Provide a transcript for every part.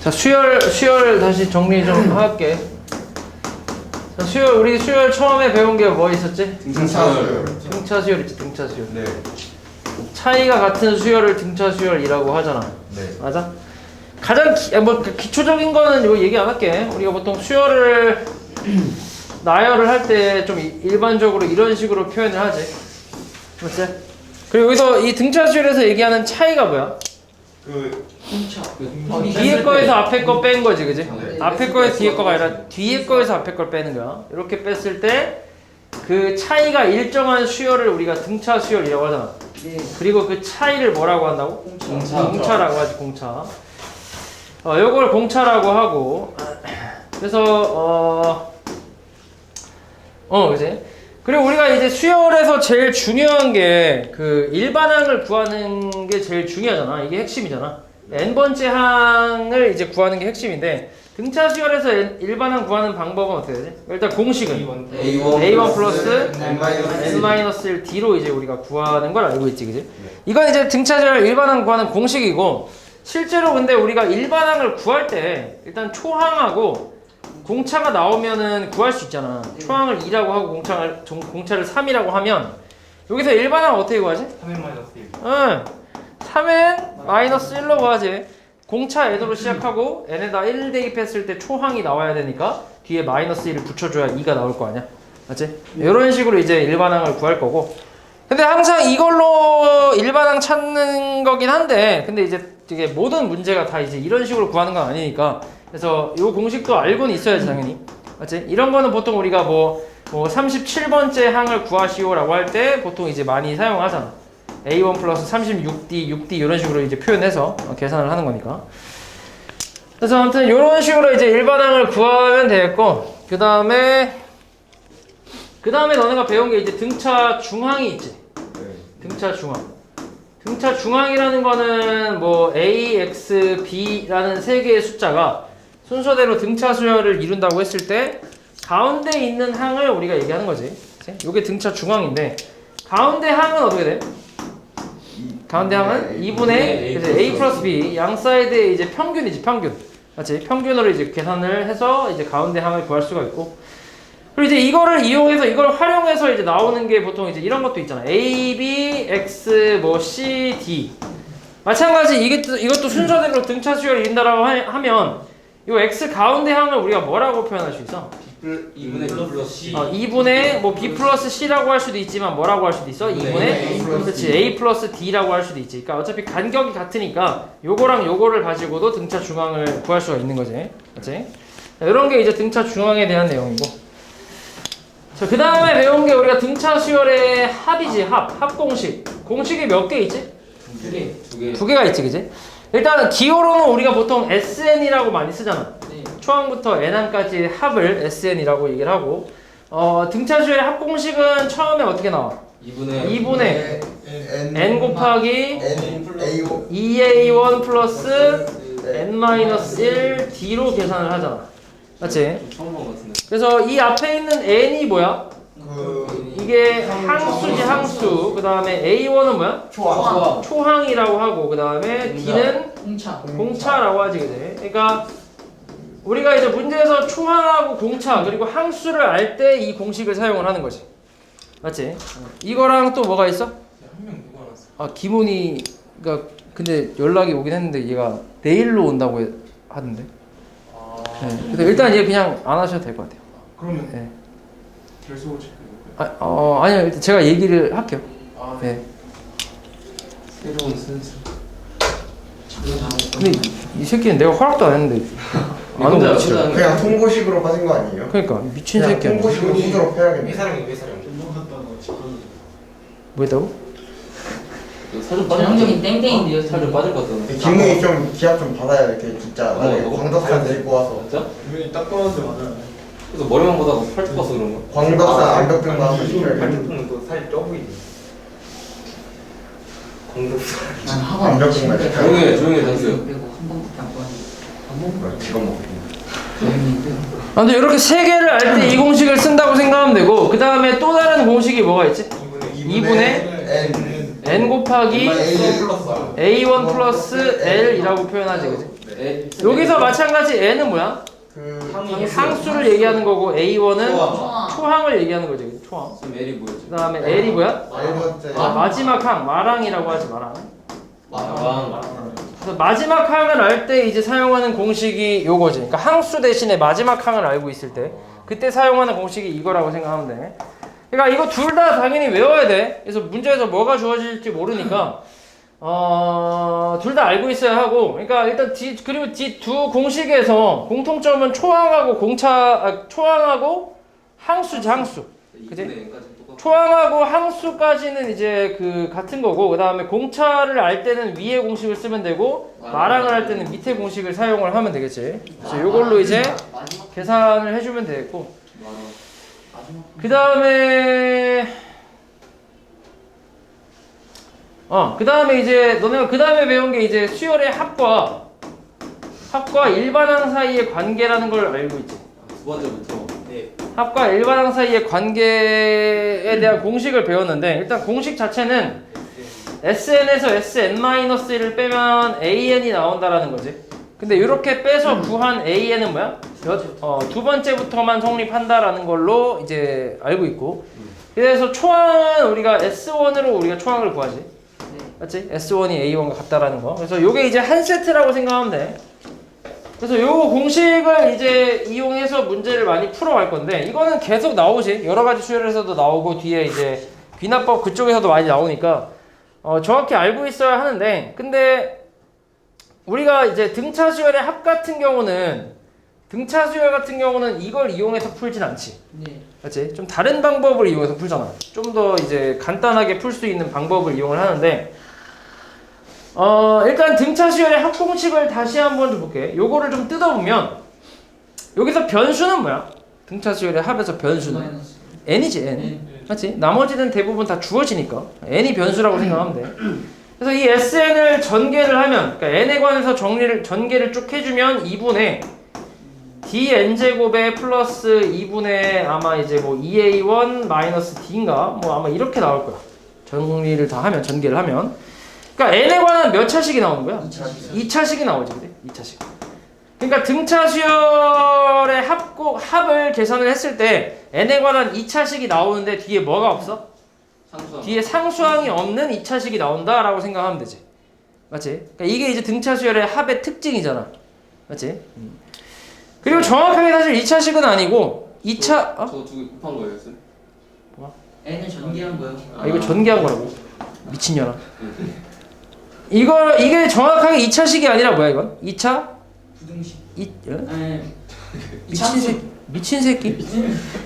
자, 수열 다시 정리 좀 할게. 자, 우리 수열 처음에 배운 게 뭐 있었지? 등차수열. 등차 수열 있지, 등차 수열. 네. 차이가 같은 수열을 등차 수열이라고 하잖아. 네. 맞아? 가장 기초적인 거는 이거 얘기 안 할게. 우리가 보통 수열을 나열을 할 때 좀 일반적으로 이런 식으로 표현을 하지. 맞지? 그리고 여기서 이 등차 수열에서 얘기하는 차이가 뭐야? 뒤에 거에서 앞에 거 뺀 거지, 그지? 네. 앞에 거에서 뒤에 거가 아니라 뒤에 거에서 앞에 걸 빼는 거야. 이렇게 뺐을 때 그 차이가 일정한 수열을 우리가 등차 수열이라고 하잖아. 그리고 그 차이를 뭐라고 한다고? 공차라고 하지, 공차. 요걸 공차라고 하고, 그래서 그지? 그리고 우리가 이제 수열에서 제일 중요한 게 그 일반항을 구하는 게 제일 중요하잖아. 이게 핵심이잖아. n번째 항을 이제 구하는 게 핵심인데, 등차 수열에서 일반항 구하는 방법은 어떻게 되지? 일단 공식은 A1 플러스 N-1 D로 이제 우리가 구하는 걸 알고 있지, 그지? 이건 이제 등차 수열 일반항 구하는 공식이고, 실제로 근데 우리가 일반항을 구할 때 일단 초항하고 공차가 나오면은 구할 수 있잖아. 초항을 2라고 하고 공차를 3이라고 하면 여기서 일반항 어떻게 구하지? 3n-1 응. 3n-1로 구하지. 공차 n으로 시작하고 n에다 1 대입했을 때 초항이 나와야 되니까 뒤에 -1을 붙여줘야 2가 나올 거 아니야. 맞지? 이런 식으로 이제 일반항을 구할 거고, 근데 항상 이걸로 일반항 찾는 거긴 한데, 근데 이제 이게 모든 문제가 다 이제 이런 식으로 구하는 건 아니니까, 그래서 이 공식도 알고는 있어야지 당연히. 맞지? 이런 거는 보통 우리가 뭐 37번째 항을 구하시오라고 할 때 보통 이제 많이 사용하잖아. A1 플러스 36D, 6D 이런 식으로 이제 표현해서 계산을 하는 거니까. 그래서 아무튼 이런 식으로 이제 일반항을 구하면 되겠고, 그 다음에 너네가 배운 게 이제 등차 중항이 있지. 등차 중항. 등차 중항이라는 거는 뭐 A, X, B라는 세 개의 숫자가 순서대로 등차 수열을 이룬다고 했을 때 가운데 있는 항을 우리가 얘기하는 거지. 이게 등차 중항인데, 가운데 항은 어떻게 돼? 가운데 항은 2분의 A 플러스 B, 양 사이드의 이제 평균이지, 평균. 맞지? 평균으로 이제 계산을 해서 이제 가운데 항을 구할 수가 있고, 그리고 이제 이거를 이용해서, 이걸 활용해서 이제 나오는 게 보통 이제 이런 것도 있잖아. A, B, X, 뭐 C, D. 마찬가지 이것도 순서대로 등차 수열을 이룬다라고 하면 이 X 가운데 항을 우리가 뭐라고 표현할 수 있어? 2분의 B 플러스 C 2분의 뭐 B 플러스 C라고 할 수도 있지만 뭐라고 할 수도 있어? 2분의 그렇지, A 플러스 D라고 할 수도 있지. 그러니까 어차피 간격이 같으니까 요거랑 요거를 가지고도 등차 중항을 구할 수가 있는 거지. 맞지? 이런 게 이제 등차 중항에 대한 내용이고, 자, 그 다음에 배운 게 우리가 등차 수열의 합이지. 합 공식. 공식이 몇 개 있지? 두 개가 있지, 그지? 일단 기호로는 우리가 보통 SN이라고 많이 쓰잖아. 초항부터 n항까지 합을 SN이라고 얘기를 하고, 등차 수열의 합 공식은 처음에 어떻게 나와? 2분의 n 곱하기 EA1 플러스 n-1 D로 계산을 하잖아. 맞지? 그래서 이 앞에 있는 n이 뭐야? 이게 항수지, 항수. 그 다음에 A1은 뭐야? 초항이라고 하고, 그 다음에 D는 공차라고 하지, 그지? 그러니까 우리가 이제 문제에서 초항하고 공차 그리고 항수를 알 때 이 공식을 사용을 하는 거지. 맞지? 이거랑 또 뭐가 있어? 김훈이가 근데 연락이 오긴 했는데 얘가 내일로 온다고 하던데. 네. 그래서 일단 얘 그냥 안 하셔도 될 것 같아요. 그러면 네. 결석을 체크해볼까요? 아니요, 일단 제가 얘기를 할게요. 네. 새로운 순서. 근데 이 새끼는 내가 허락도 안 했는데 안 오고 미치라. 그냥 통보식으로 빠진 거 아니에요? 그러니까 미친 그냥 새끼야. 통보식으로 후드로 패야겠네. 뭐 했다고? 살좀 빠질 전형적인 땡땡인데요. 살좀 빠질 것 같아. 김웅이 좀 기합 좀 받아야 이렇게 진짜 광덕산 데리고 와서. 진짜? 이분이 딱 떨어져 맞아요. 그래서 머리만 보다가 팔뚝 봤어 그런 거. 광덕산 안덕등만 하고 싶어요. 팔뚝은 또 살이 쪄 보이지. 광덕산. 난 학원 완벽한 거야. 조용히 다녔어요. 빼고 한 번밖에 안 보았는데. 직업 먹고. 조용히 빼고. 근데 이렇게 세 개를 알 때 이 공식을 쓴다고 생각하면 되고, 그 다음에 또 다른 공식이 뭐가 있지? 2분의 n 곱하기 a1 플러스 l이라고 표현하지, 그지? 네. 여기서 마찬가지 n은 뭐야? 그 상수를 얘기하는 거고 a1은 초항. 초항을 얘기하는 거지, 그지? 초항. 지금 L이 뭐였지? 그 다음에 l이 뭐야? 네 번째 마지막 항, 마랑이라고 하지, 마랑. 마랑. 그래서 마지막 항을 알 때 이제 사용하는 공식이 요거지. 그러니까 항수 대신에 마지막 항을 알고 있을 때 그때 사용하는 공식이 이거라고 생각하면 돼. 그러니까 이거 둘 다 당연히 외워야 돼. 그래서 문제에서 뭐가 주어질지 모르니까 둘 다 알고 있어야 하고. 그러니까 일단 그리고 두 공식에서 공통점은 초항하고 항수지, 항수. 그지? 2분의 n까지 똑같고. 초항하고 항수까지는 이제 그 같은 거고, 그 다음에 공차를 알 때는 위에 공식을 쓰면 되고, 마랑을 할 때는 밑에 공식을 사용을 하면 되겠지. 그래서 요걸로 이제 마지막 계산을 해주면 되겠고, 마지막 그 다음에 그 다음에 이제 너네가 그 다음에 배운 게 이제 수열의 합과 일반항 사이의 관계라는 걸 알고 있지. 두 번째부터. 네. 합과 일반항 사이의 관계에 대한 공식을 배웠는데, 일단 공식 자체는 SN에서 SN-1을 빼면 AN이 나온다라는 거지. 근데 이렇게 빼서 구한 AN은 뭐야? 두 번째부터만 성립한다라는 걸로 이제 알고 있고, 그래서 초항은 우리가 S1으로 우리가 초항을 구하지. 맞지? S1이 A1과 같다라는 거. 그래서 요게 이제 한 세트라고 생각하면 돼. 그래서 요 공식을 이제 이용해서 문제를 많이 풀어갈 건데, 이거는 계속 나오지. 여러 가지 수열에서도 나오고, 뒤에 이제 귀납법 그쪽에서도 많이 나오니까 정확히 알고 있어야 하는데, 근데 우리가 이제 등차 수열의 합 같은 경우는 이걸 이용해서 풀진 않지. 네. 맞지? 좀 다른 방법을 이용해서 풀잖아. 좀 더 이제 간단하게 풀 수 있는 방법을 이용을 하는데, 일단 등차 수열의 합 공식을 다시 한번 좀 볼게. 요거를 좀 뜯어보면, 여기서 변수는 뭐야? 등차 수열의 합에서 변수는 마이너스 n이지, n. 맞지? 나머지는 대부분 다 주어지니까 n이 변수라고 생각하면 돼. 그래서 이 SN을 전개를 하면, 그러니까 n에 관해서 전개를 쭉 해주면 2분의 dn제곱에 플러스 2분의 아마 이제 뭐 2a1 마이너스 d인가? 뭐 아마 이렇게 나올 거야. 전개를 하면. 그러니까 n에 관한 몇 차식이 나오는 거야? 2차식이 나오지, 그래? 2차식. 그러니까 등차 수열의 합을 계산을 했을 때 n에 관한 2차식이 나오는데 뒤에 뭐가 없어? 상수항. 뒤에 상수항이 없는 2차식이 나온다라고 생각하면 되지. 맞지? 그러니까 이게 이제 등차 수열의 합의 특징이잖아. 맞지? 그리고 정확하게 사실 2차식은 아니고 2차 저거 두 개 곱한 거예요, 쌤? n을 전개한 거요. 이거 전개한 거라고. 미친년아. 이게 정확하게 2차식이 아니라 뭐야 이건? 2차? 부등식. 어? 미친 미친 새끼.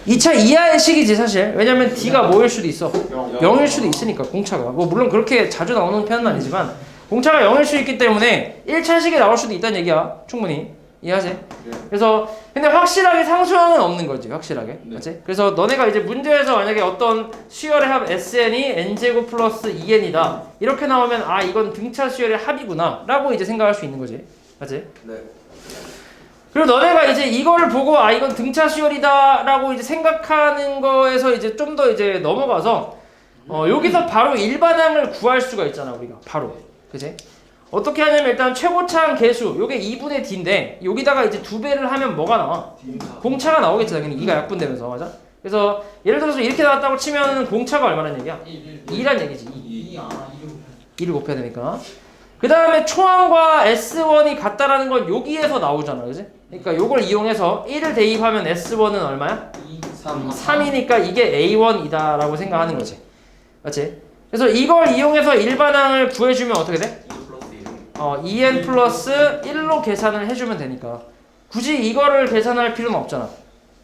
2차 이하의 식이지 사실. 왜냐면 D가 뭐일 수도 있어. 0일 수도 있으니까 공차가. 뭐 물론 그렇게 자주 나오는 편은 아니지만 공차가 0일 수 있기 때문에 1차식이 나올 수도 있다는 얘기야. 충분히. 이해하지? 그래서 근데 확실하게 상수항은 없는 거지. 확실하게. 네. 맞지? 그래서 너네가 이제 문제에서 만약에 어떤 수열의 합 SN이 n제곱 플러스 2n이다. 이렇게 나오면 아 이건 등차 수열의 합이구나 라고 이제 생각할 수 있는 거지. 맞지? 네. 그리고 너네가 이제 이걸 보고 아 이건 등차 수열이다 라고 이제 생각하는 거에서 이제 좀 더 이제 넘어가서 여기서 바로 일반항을 구할 수가 있잖아 우리가 바로. 그치? 어떻게 하냐면 일단 최고차항 계수 요게 2분의 d인데 여기다가 이제 2배를 하면 뭐가 나와? 공차가 나오겠지 당연히 2가 약분되면서. 맞아? 그래서 예를 들어서 이렇게 나왔다고 치면 공차가 얼마란 얘기야? 2란 얘기지. 2를 곱해야 되니까. 그 다음에 초항과 S1이 같다라는 건 여기에서 나오잖아. 그지? 그러니까 요걸 이용해서 1을 대입하면 S1은 얼마야? 3이니까 이게 A1이다 라고 생각하는 거지. 맞지? 그래서 이걸 이용해서 일반항을 구해주면 어떻게 돼? 2n 플러스 1로 계산을 해주면 되니까 굳이 이거를 계산할 필요는 없잖아.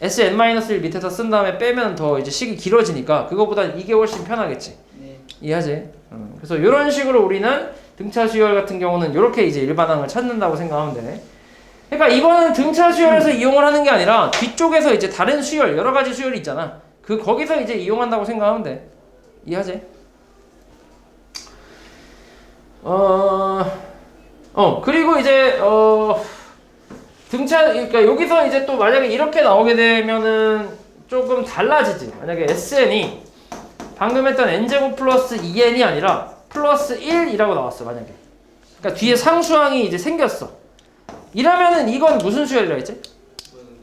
SN-1 밑에다 쓴 다음에 빼면 더 이제 식이 길어지니까 그거보단 이게 훨씬 편하겠지. 네. 이해하지? 그래서 이런 식으로 우리는 등차 수열 같은 경우는 이렇게 이제 일반항을 찾는다고 생각하면 돼. 그러니까 이거는 등차 수열에서 이용을 하는 게 아니라 뒤쪽에서 이제 다른 수열, 여러 가지 수열이 있잖아. 거기서 이제 이용한다고 생각하면 돼. 이해하지? 그리고 이제 등차, 그러니까 여기서 이제 또 만약에 이렇게 나오게 되면은 조금 달라지지. 만약에 SN이 방금 했던 n제곱 플러스 2n이 아니라 플러스 1이라고 나왔어 만약에. 그러니까 뒤에 상수항이 이제 생겼어. 이러면은 이건 무슨 수열이라고 했지?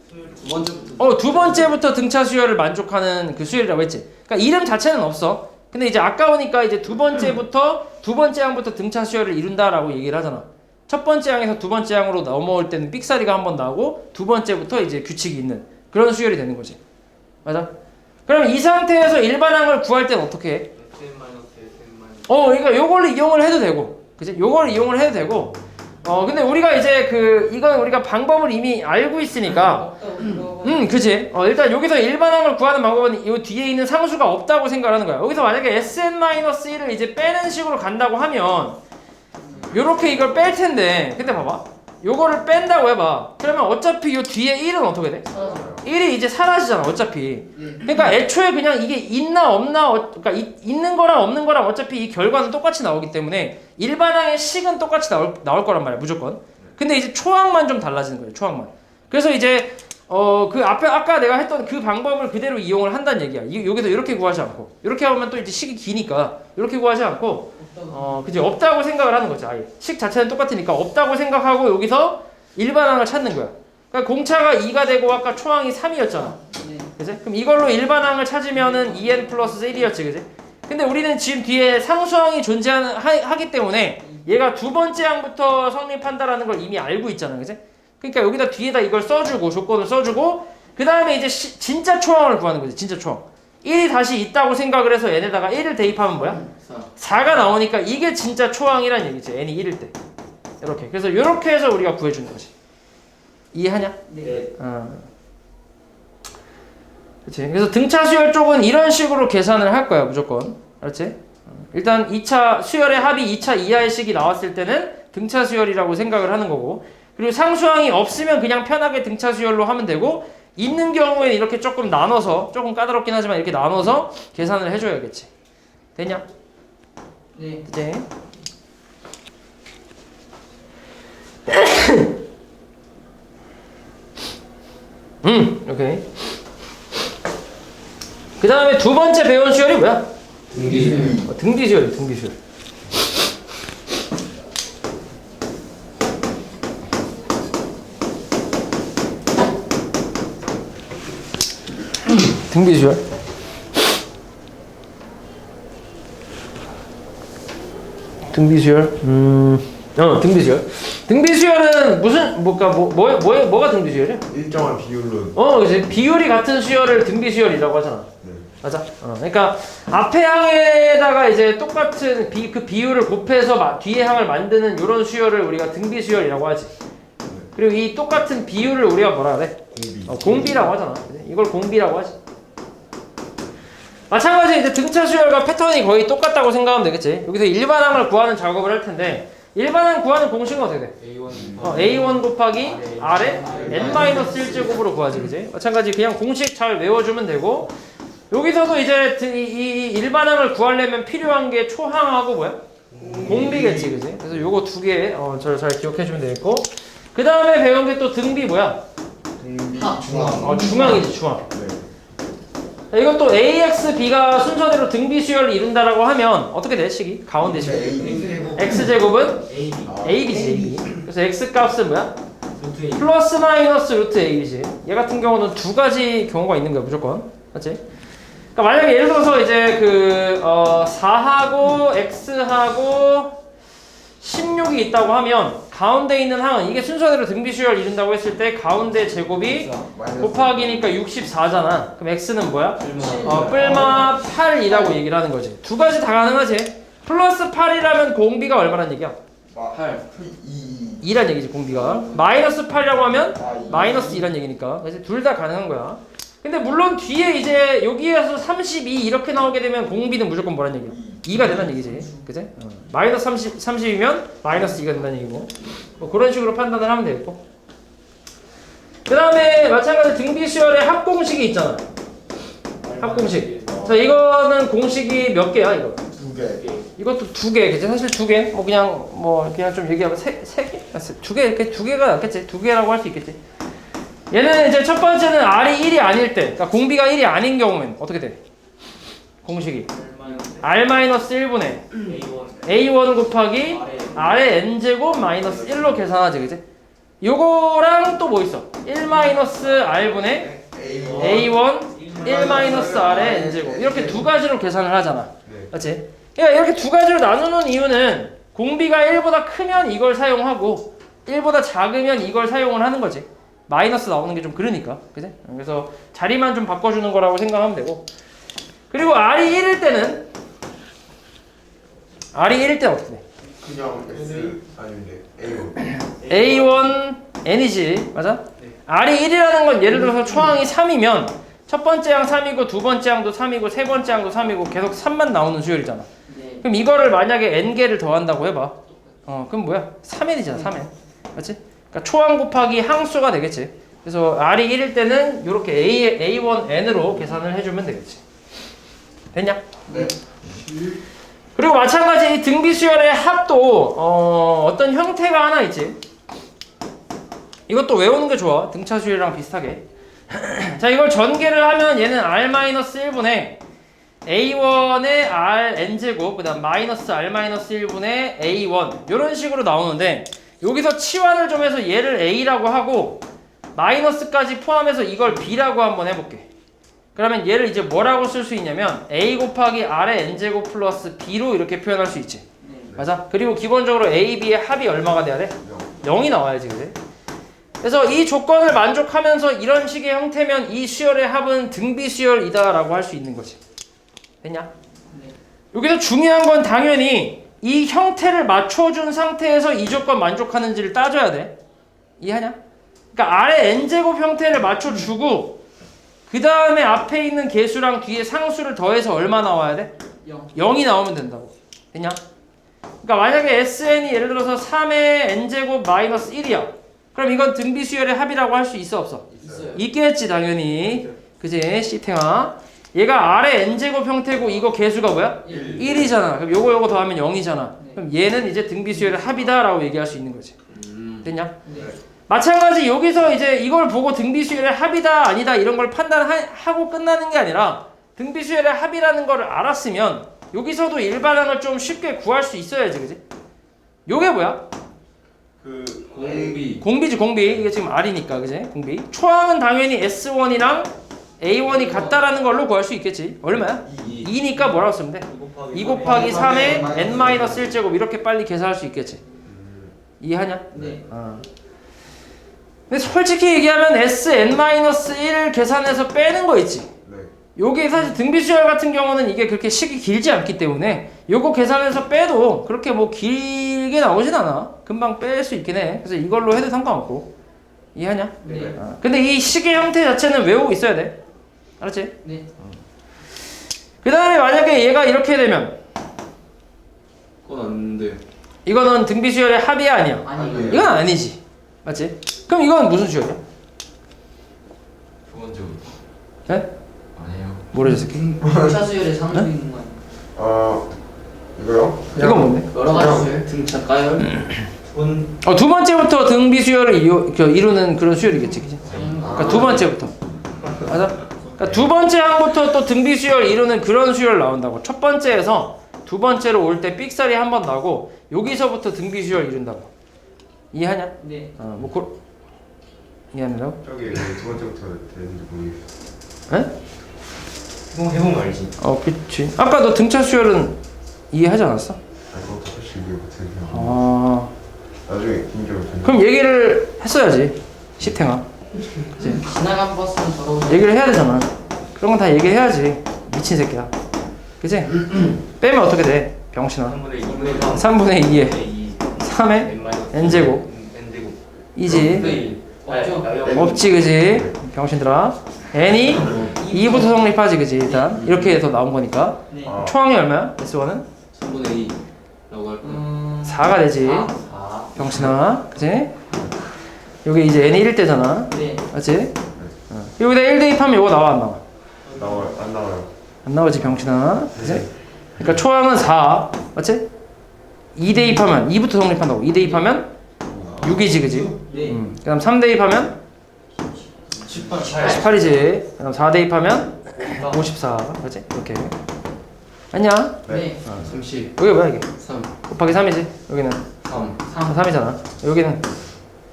두 번째부터. 두 번째부터 등차 수열을 만족하는 그 수열이라고 했지. 그러니까 이름 자체는 없어. 근데 이제 아까우니까 이제 두 번째 항부터 등차 수열을 이룬다라고 얘기를 하잖아. 첫 번째 항에서 두 번째 항으로 넘어올 때는 삑사리가 한 번 나오고 두 번째부터 이제 규칙이 있는 그런 수열이 되는 거지. 맞아? 그럼 이 상태에서 일반항을 구할 때는 어떻게 해? 그러니까 요걸 이용을 해도 되고, 그치? 요걸 이용을 해도 되고, 근데 우리가 이제 이건 우리가 방법을 이미 알고 있으니까, 그치? 일단 여기서 일반항을 구하는 방법은 이 뒤에 있는 상수가 없다고 생각하는 거야. 여기서 만약에 Sn-1을 이제 빼는 식으로 간다고 하면, 요렇게 이걸 뺄 텐데, 근데 봐봐. 요거를 뺀다고 해봐. 그러면 어차피 요 뒤에 1은 어떻게 돼? 1이 이제 사라지잖아, 어차피. 그러니까 애초에 그냥 이게 있나 없나, 그러니까 있는 거랑 없는 거랑 어차피 이 결과는 똑같이 나오기 때문에 일반항의 식은 똑같이 나올 거란 말이야, 무조건. 근데 이제 초항만 좀 달라지는 거예요, 초항만. 그래서 이제 그 앞에 아까 내가 했던 그 방법을 그대로 이용을 한다는 얘기야. 여기서 이렇게 구하지 않고, 이렇게 하면 또 이제 식이 기니까 이렇게 구하지 않고, 그지? 없다고 생각을 하는 거지. 아예 식 자체는 똑같으니까 없다고 생각하고 여기서 일반항을 찾는 거야. 그러니까 공차가 2가 되고 아까 초항이 3이었잖아. 그지? 그럼 이걸로 일반항을 찾으면은 2n 플러스 1이었지, 그지? 근데 우리는 지금 뒤에 상수항이 존재하기 때문에 얘가 두 번째 항부터 성립한다라는 걸 이미 알고 있잖아, 그지? 그러니까 여기다 뒤에다 이걸 써주고 조건을 써주고 그 다음에 이제 진짜 초항을 구하는 거지, 진짜 초항. 1이 다시 있다고 생각을 해서 n에다가 1을 대입하면 뭐야? 4가 나오니까 이게 진짜 초항이란 얘기지, n이 1일 때. 이렇게. 그래서 이렇게 해서 우리가 구해주는 거지. 이해하냐? 네. 그치. 그래서 등차 수열 쪽은 이런 식으로 계산을 할 거야, 무조건. 알았지? 일단 2차 수열의 합이 2차 이하의 식이 나왔을 때는 등차 수열이라고 생각을 하는 거고, 그리고 상수항이 없으면 그냥 편하게 등차 수열로 하면 되고, 있는 경우에는 이렇게 조금 나눠서, 조금 까다롭긴 하지만 이렇게 나눠서 계산을 해줘야겠지. 됐냐? 네. 그치? 오케이. 그 다음에 두 번째 배운 수열이 뭐야? 등기. 등비 수열, 등비 수열. 등비 수열. 등비 수열. 등비 수열. 등비 수열은 무슨 뭐가 등비 수열이야? 일정한 비율로. 그치. 비율이 같은 수열을 등비 수열이라고 하잖아. 네. 맞아. 그러니까 앞에 항에다가 이제 똑같은 그 비율을 곱해서 뒤에 항을 만드는 이런 수열을 우리가 등비 수열이라고 하지. 그리고 이 똑같은 비율을 우리가 뭐라 그래? 공비. 공비라고 하잖아. 이걸 공비라고 하지. 마찬가지 이제 등차 수열과 패턴이 거의 똑같다고 생각하면 되겠지. 여기서 일반항을 구하는 작업을 할 텐데 일반항 구하는 공식은 어떻게 돼? A1 곱하기 R의 n-1제곱으로 구하지, 그지? 마찬가지 그냥 공식 잘 외워주면 되고, 여기서도 이제 이 일반항을 구하려면 필요한 게 초항하고 뭐야? 공비겠지, 그지? 그래서 요거 두 개, 잘 기억해주면 되겠고, 그 다음에 배운 게 또 등비 뭐야? 공비 중앙. 중항이지, 중항. 네. 이것도 AX, B가 순서대로 등비 수열을 이룬다라고 하면 어떻게 돼, 식이? 가운데 식. X제곱은 AB지, AB. 그래서 X 값은 뭐야? 플러스 마이너스 루트 AB지. 얘 같은 경우는 두 가지 경우가 있는 거야, 무조건. 맞지? 그러니까 만약에 예를 들어서 이제 4하고 X하고 16이 있다고 하면 가운데 있는 항은 이게 순서대로 등비 수열을 이룬다고 했을 때 가운데 제곱이 곱하기니까 64잖아. 그럼 X는 뭐야? 뿔마 8이라고 얘기를 하는 거지. 두 가지 다 가능하지. 플러스 8이라면 공비가 얼마란 얘기야? 8. 2란 얘기지, 공비가. 마이너스 8이라고 하면 마이너스 2란 얘기니까. 그래서 둘 다 가능한 거야. 근데 물론 뒤에 이제 여기에서 32 이렇게 나오게 되면 공비는 무조건 뭐란 얘기야? 2가 된다는 얘기지. 그치? 마이너스 30이면 마이너스 2가 된다는 얘기고. 뭐 그런 식으로 판단을 하면 되겠고. 그 다음에 마찬가지로 등비 수열의 합공식이 있잖아. 합공식. 자, 이거는 공식이 몇 개야, 이거? 2개. 이것도 2개, 그치? 사실 2개? 그냥 좀 얘기하면 3개? 2개, 이렇게 2개가 낫겠지? 2개라고 할 수 있겠지? 얘는 이제 첫 번째는 R이 1이 아닐 때, 그러니까 공비가 1이 아닌 경우엔 어떻게 돼? 공식이 R-1분의 A1 곱하기 R의 N제곱 마이너스 1로 계산하지, 그지? 요거랑 또 뭐 있어? 1-R분의 A1 1-R의 N제곱 이렇게 두 가지로 계산을 하잖아. 맞지? 그러니까 이렇게 두 가지로 나누는 이유는 공비가 1보다 크면 이걸 사용하고 1보다 작으면 이걸 사용을 하는 거지. 마이너스 나오는 게 좀 그러니까. 그지? 그래서 자리만 좀 바꿔주는 거라고 생각하면 되고. 그리고 R이 1일 때는 어떻게 돼? 그냥 S 아닌데 A1. A1 N이지. 맞아? R이 1이라는 건 예를 들어서 초항이 3이면 첫 번째 항 3이고 두 번째 항도 3이고 세 번째 항도 3이고 계속 3만 나오는 수열이잖아. 네. 그럼 이거를 만약에 N개를 더한다고 해봐. 그럼 뭐야? 3N이잖아. 3N. 맞지? 그러니까 초항 곱하기 항수가 되겠지. 그래서 R이 1일 때는 이렇게 A1N으로 계산을 해주면 되겠지. 됐냐? 네. 그리고 마찬가지 등비수열의 합도 어떤 형태가 하나 있지. 이것도 외우는 게 좋아. 등차수열이랑 비슷하게. 자, 이걸 전개를 하면 얘는 R-1분의 A1의 Rn제곱 그 다음 마이너스 R-1분의 A1 이런 식으로 나오는데 여기서 치환을 좀 해서 얘를 A라고 하고 마이너스까지 포함해서 이걸 B라고 한번 해볼게. 그러면 얘를 이제 뭐라고 쓸 수 있냐면 A 곱하기 R의 N제곱 플러스 B로 이렇게 표현할 수 있지. 맞아? 그리고 기본적으로 A, B의 합이 얼마가 돼야 돼? 0이 나와야지. 그래? 그래서 이 조건을 만족하면서 이런 식의 형태면 이 수열의 합은 등비수열이다 라고 할 수 있는 거지. 됐냐? 여기서 중요한 건 당연히 이 형태를 맞춰준 상태에서 이 조건 만족하는지를 따져야 돼. 이해하냐? 그러니까 아래 n제곱 형태를 맞춰주고 그 다음에 앞에 있는 개수랑 뒤에 상수를 더해서 얼마 나와야 돼? 0이 나오면 된다고. 됐냐? 그러니까 만약에 SN이 예를 들어서 3의 n제곱 마이너스 1이야. 그럼 이건 등비수열의 합이라고 할 수 있어 없어? 있어요. 있겠지 당연히. 그지? C탱아. 얘가 아래 n제곱 형태고 이거 개수가 뭐야? 1이잖아. 그럼 요거 더하면 0이잖아. 그럼 얘는 이제 등비수열의 합이다 라고 얘기할 수 있는 거지. 됐냐? 네. 마찬가지 여기서 이제 이걸 보고 등비수열의 합이다 아니다 이런 걸 판단하고 끝나는 게 아니라 등비수열의 합이라는 걸 알았으면 여기서도 일반항을 좀 쉽게 구할 수 있어야지. 그지? 요게 뭐야? 그 공비. 공비지 공비. 이게 지금 R이니까. 그지? 공비. 초항은 당연히 S1이랑 A1이 같다라는 걸로 구할 수 있겠지. 얼마야? 2니까 뭐라고 쓰면 돼? 2 곱하기 3의 n-1제곱 이렇게 빨리 계산할 수 있겠지. 이해하냐? 네. 근데 솔직히 얘기하면 Sn-1 계산해서 빼는 거 있지. 네. 요게 사실 등비수열 같은 경우는 이게 그렇게 식이 길지 않기 때문에 요거 계산해서 빼도 그렇게 뭐 길게 나오진 않아. 금방 뺄 수 있긴 해. 그래서 이걸로 해도 상관없고. 이해하냐? 네. 근데 이 식의 형태 자체는 외우고 있어야 돼. 알았지? 네. 그 다음에 만약에 얘가 이렇게 되면 그건 안 돼. 이거는 등비수열의 합이야 아니야? 아니에요. 이건 아니지. 맞지? 그럼 이건 무슨 수열이야? 두 번째. 네? 아니에요. 뭐래 저 새끼? 차수열에 상수 있는 거 아니에요? 이거요? 이건 뭔데? 여러 가지 수열. 등차 가열. 두 번째부터 등비수열을 이루는 그런 수열이겠지. 그치? 그러니까 두 번째부터. 맞아? 그러니까 두 번째 항부터 또 등비수열 이루는 그런 수열 나온다고. 첫 번째에서 두 번째로 올 때 삑살이 한 번 나고 여기서부터 등비수열 이룬다고. 이해하냐? 네. 이해하냐고? 저기 두 번째부터 되는지 모르겠어. 에? 해보면 알지. 그치. 아까 너 등차 수열은 이해하지 않았어? 그것도 사실 이해 못해요. 나중에 긴장을 되는. 그럼 얘기를 했어야지. 시탱아. 그치? 지나간 버스는 더러워. 얘기를 해야 되잖아. 그런 건 다 얘기해야지. 미친 새끼야. 그치? 빼면 어떻게 돼? 병신아. 3분의 2에 3의 n제곱 이지. 없죠? 없지 그지? 병신들아. n이 2부터 성립하지 그지? 일단 이렇게 해서 나온 거니까. 네. 초항이 얼마야? S1은? 3분의 2라고 할 거야. 4가 되지. 병신아. 그지? 여기 이제 n이 1일 때잖아. 네. 맞지? 여기다 1 대입하면 이거 나와 안 나와? 안 나와요. 안 나오지 병신아. 그지? 그러니까 초항은 4. 맞지? 2 대입하면 2부터 성립한다고. 2 대입하면 6이지 그지? 네. 그 다음 3 대입하면 18이지. 그 다음 4 대입하면 54. 그지? 이렇게. 아니야? 네. 30 여기 뭐야 이게? 3 곱하기 3이지. 여기는 3 3이잖아. 여기는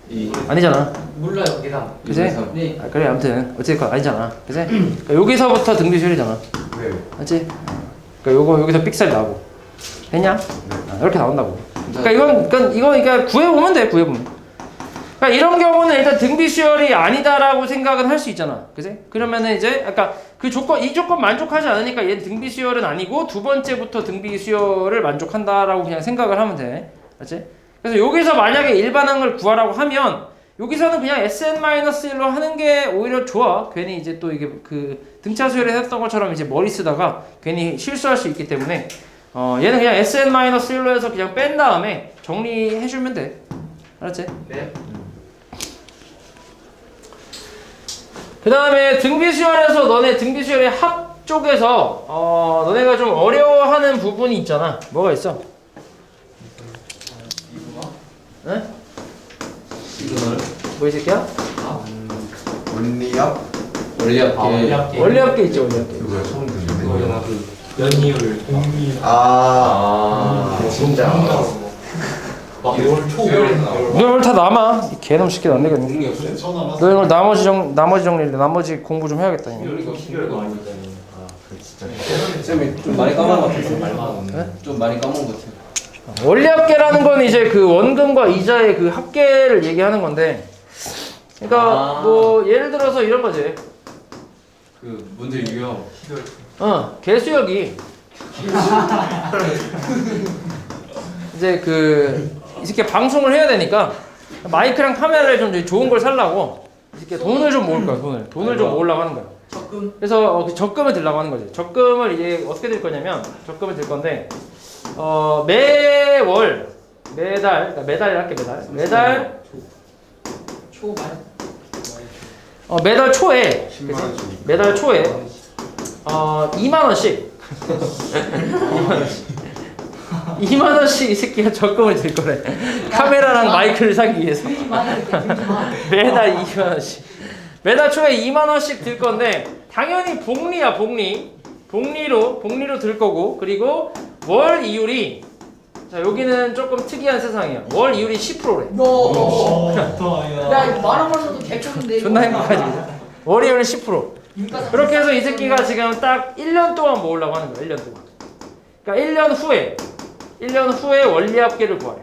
2 아니잖아. 몰라요 계산. 그지? 3 네. 아, 그래 아무튼 어쨌건 아니잖아. 그지? 그러니까 여기서부터 등비수열이잖아. 네. 맞지? 그러니까 요거 여기서 삑살이 나고. 됐냐? 아, 이렇게 나온다고. 그러니까 이거 구해보면 돼. 구해보면. 그러니까 이런 경우는 일단 등비수열이 아니다라고 생각은 할 수 있잖아. 그지? 그러면은 이제 아까 그 조건 이 조건 만족하지 않으니까 얘는 등비수열은 아니고 두 번째부터 등비수열을 만족한다라고 그냥 생각을 하면 돼. 맞지? 그래서 여기서 만약에 일반항을 구하라고 하면 여기서는 그냥 SN-1로 하는 게 오히려 좋아. 괜히 이제 또 이게 그 등차 수열에 했던 것처럼 이제 머리 쓰다가 괜히 실수할 수 있기 때문에 얘는 그냥 SN-1로 해서 그냥 뺀 다음에 정리해주면 돼. 알았지? 네. 그 다음에 등비수열에서 너네 등비수열의 합 쪽에서 너네가 좀 어려워하는 부분이 있잖아. 뭐가 있어? 응? 이거를 뭐 이 새끼야? 원리압? 원리합계 원리합계 있죠, 원리합계. 이거 뭐야 처음 듣는데? 그거잖아 그 연이율 공비 진짜. 막 2월 초 너 오늘 다 남아. 이 개놈 새끼 안 되겠네. 공이 없어요? 저 남았어. 너 오늘 나머지 정리인데 나머지 공부 좀 해야겠다. 이거. 이거 아니잖아. 그 진짜. 쌤이 좀 많이 까먹은 것 같아요. 네? 좀 많이 까먹은 것 같아요. 원리합계라는 건 이제 그 원금과 이자의 그 합계를 얘기하는 건데, 그러니까 뭐 예를 들어서 이런 거지. 그 문제 유형 개수역이 이제 이 새끼 방송을 해야 되니까 마이크랑 카메라를 좀 좋은 걸 살라고 이 새끼 돈을 좀 모을 거야. 돈을 좀 모으려고 하는 거야. 적금. 그래서 그 적금을 들라고 하는 거지. 적금을 이제 어떻게 들 거냐면 적금을 들 건데 매달 그러니까 매달 할게 초말. 매달 초에 10만 원씩. 매달 초에 2만 원씩 2만 원씩 이 새끼가 적금을 들 거래. 카메라랑 마이크를 사기 위해서 매달 2만 원씩. 매달 초에 2만 원씩 들 건데 당연히 복리로 들 거고, 그리고 월 이율이 자 여기는 조금 특이한 세상이야. 월 이율이 10%래. 야 이거 만원 벌어도 개쩐데. 존나 행복하지 그죠? 월 이율이 10%. 그렇게 해서 이 새끼가 지금 딱 1년 동안 모으려고 하는 거야. 1년 동안. 그러니까 1년 후에 원리합계를 구하래.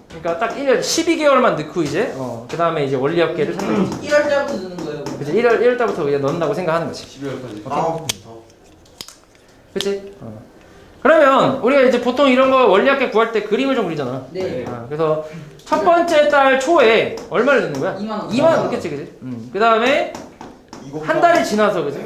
그러니까 딱 1년 12개월만 넣고 이제 그 다음에 이제 원리합계를 찾는 거지. 1월 달부터 드는 거예요. 그치? 1월 달부터 그냥 넣는다고 생각하는 거지. 12월까지. 그치? 그러면 우리가 이제 보통 이런 거 원리합계 구할 때 그림을 좀 그리잖아. 네. 그래서 첫 번째 달 초에 얼마를 넣는 거야? 2만 원. 2만 원 넣겠지, 그치? 그 다음에 한 달이 지나서 그지?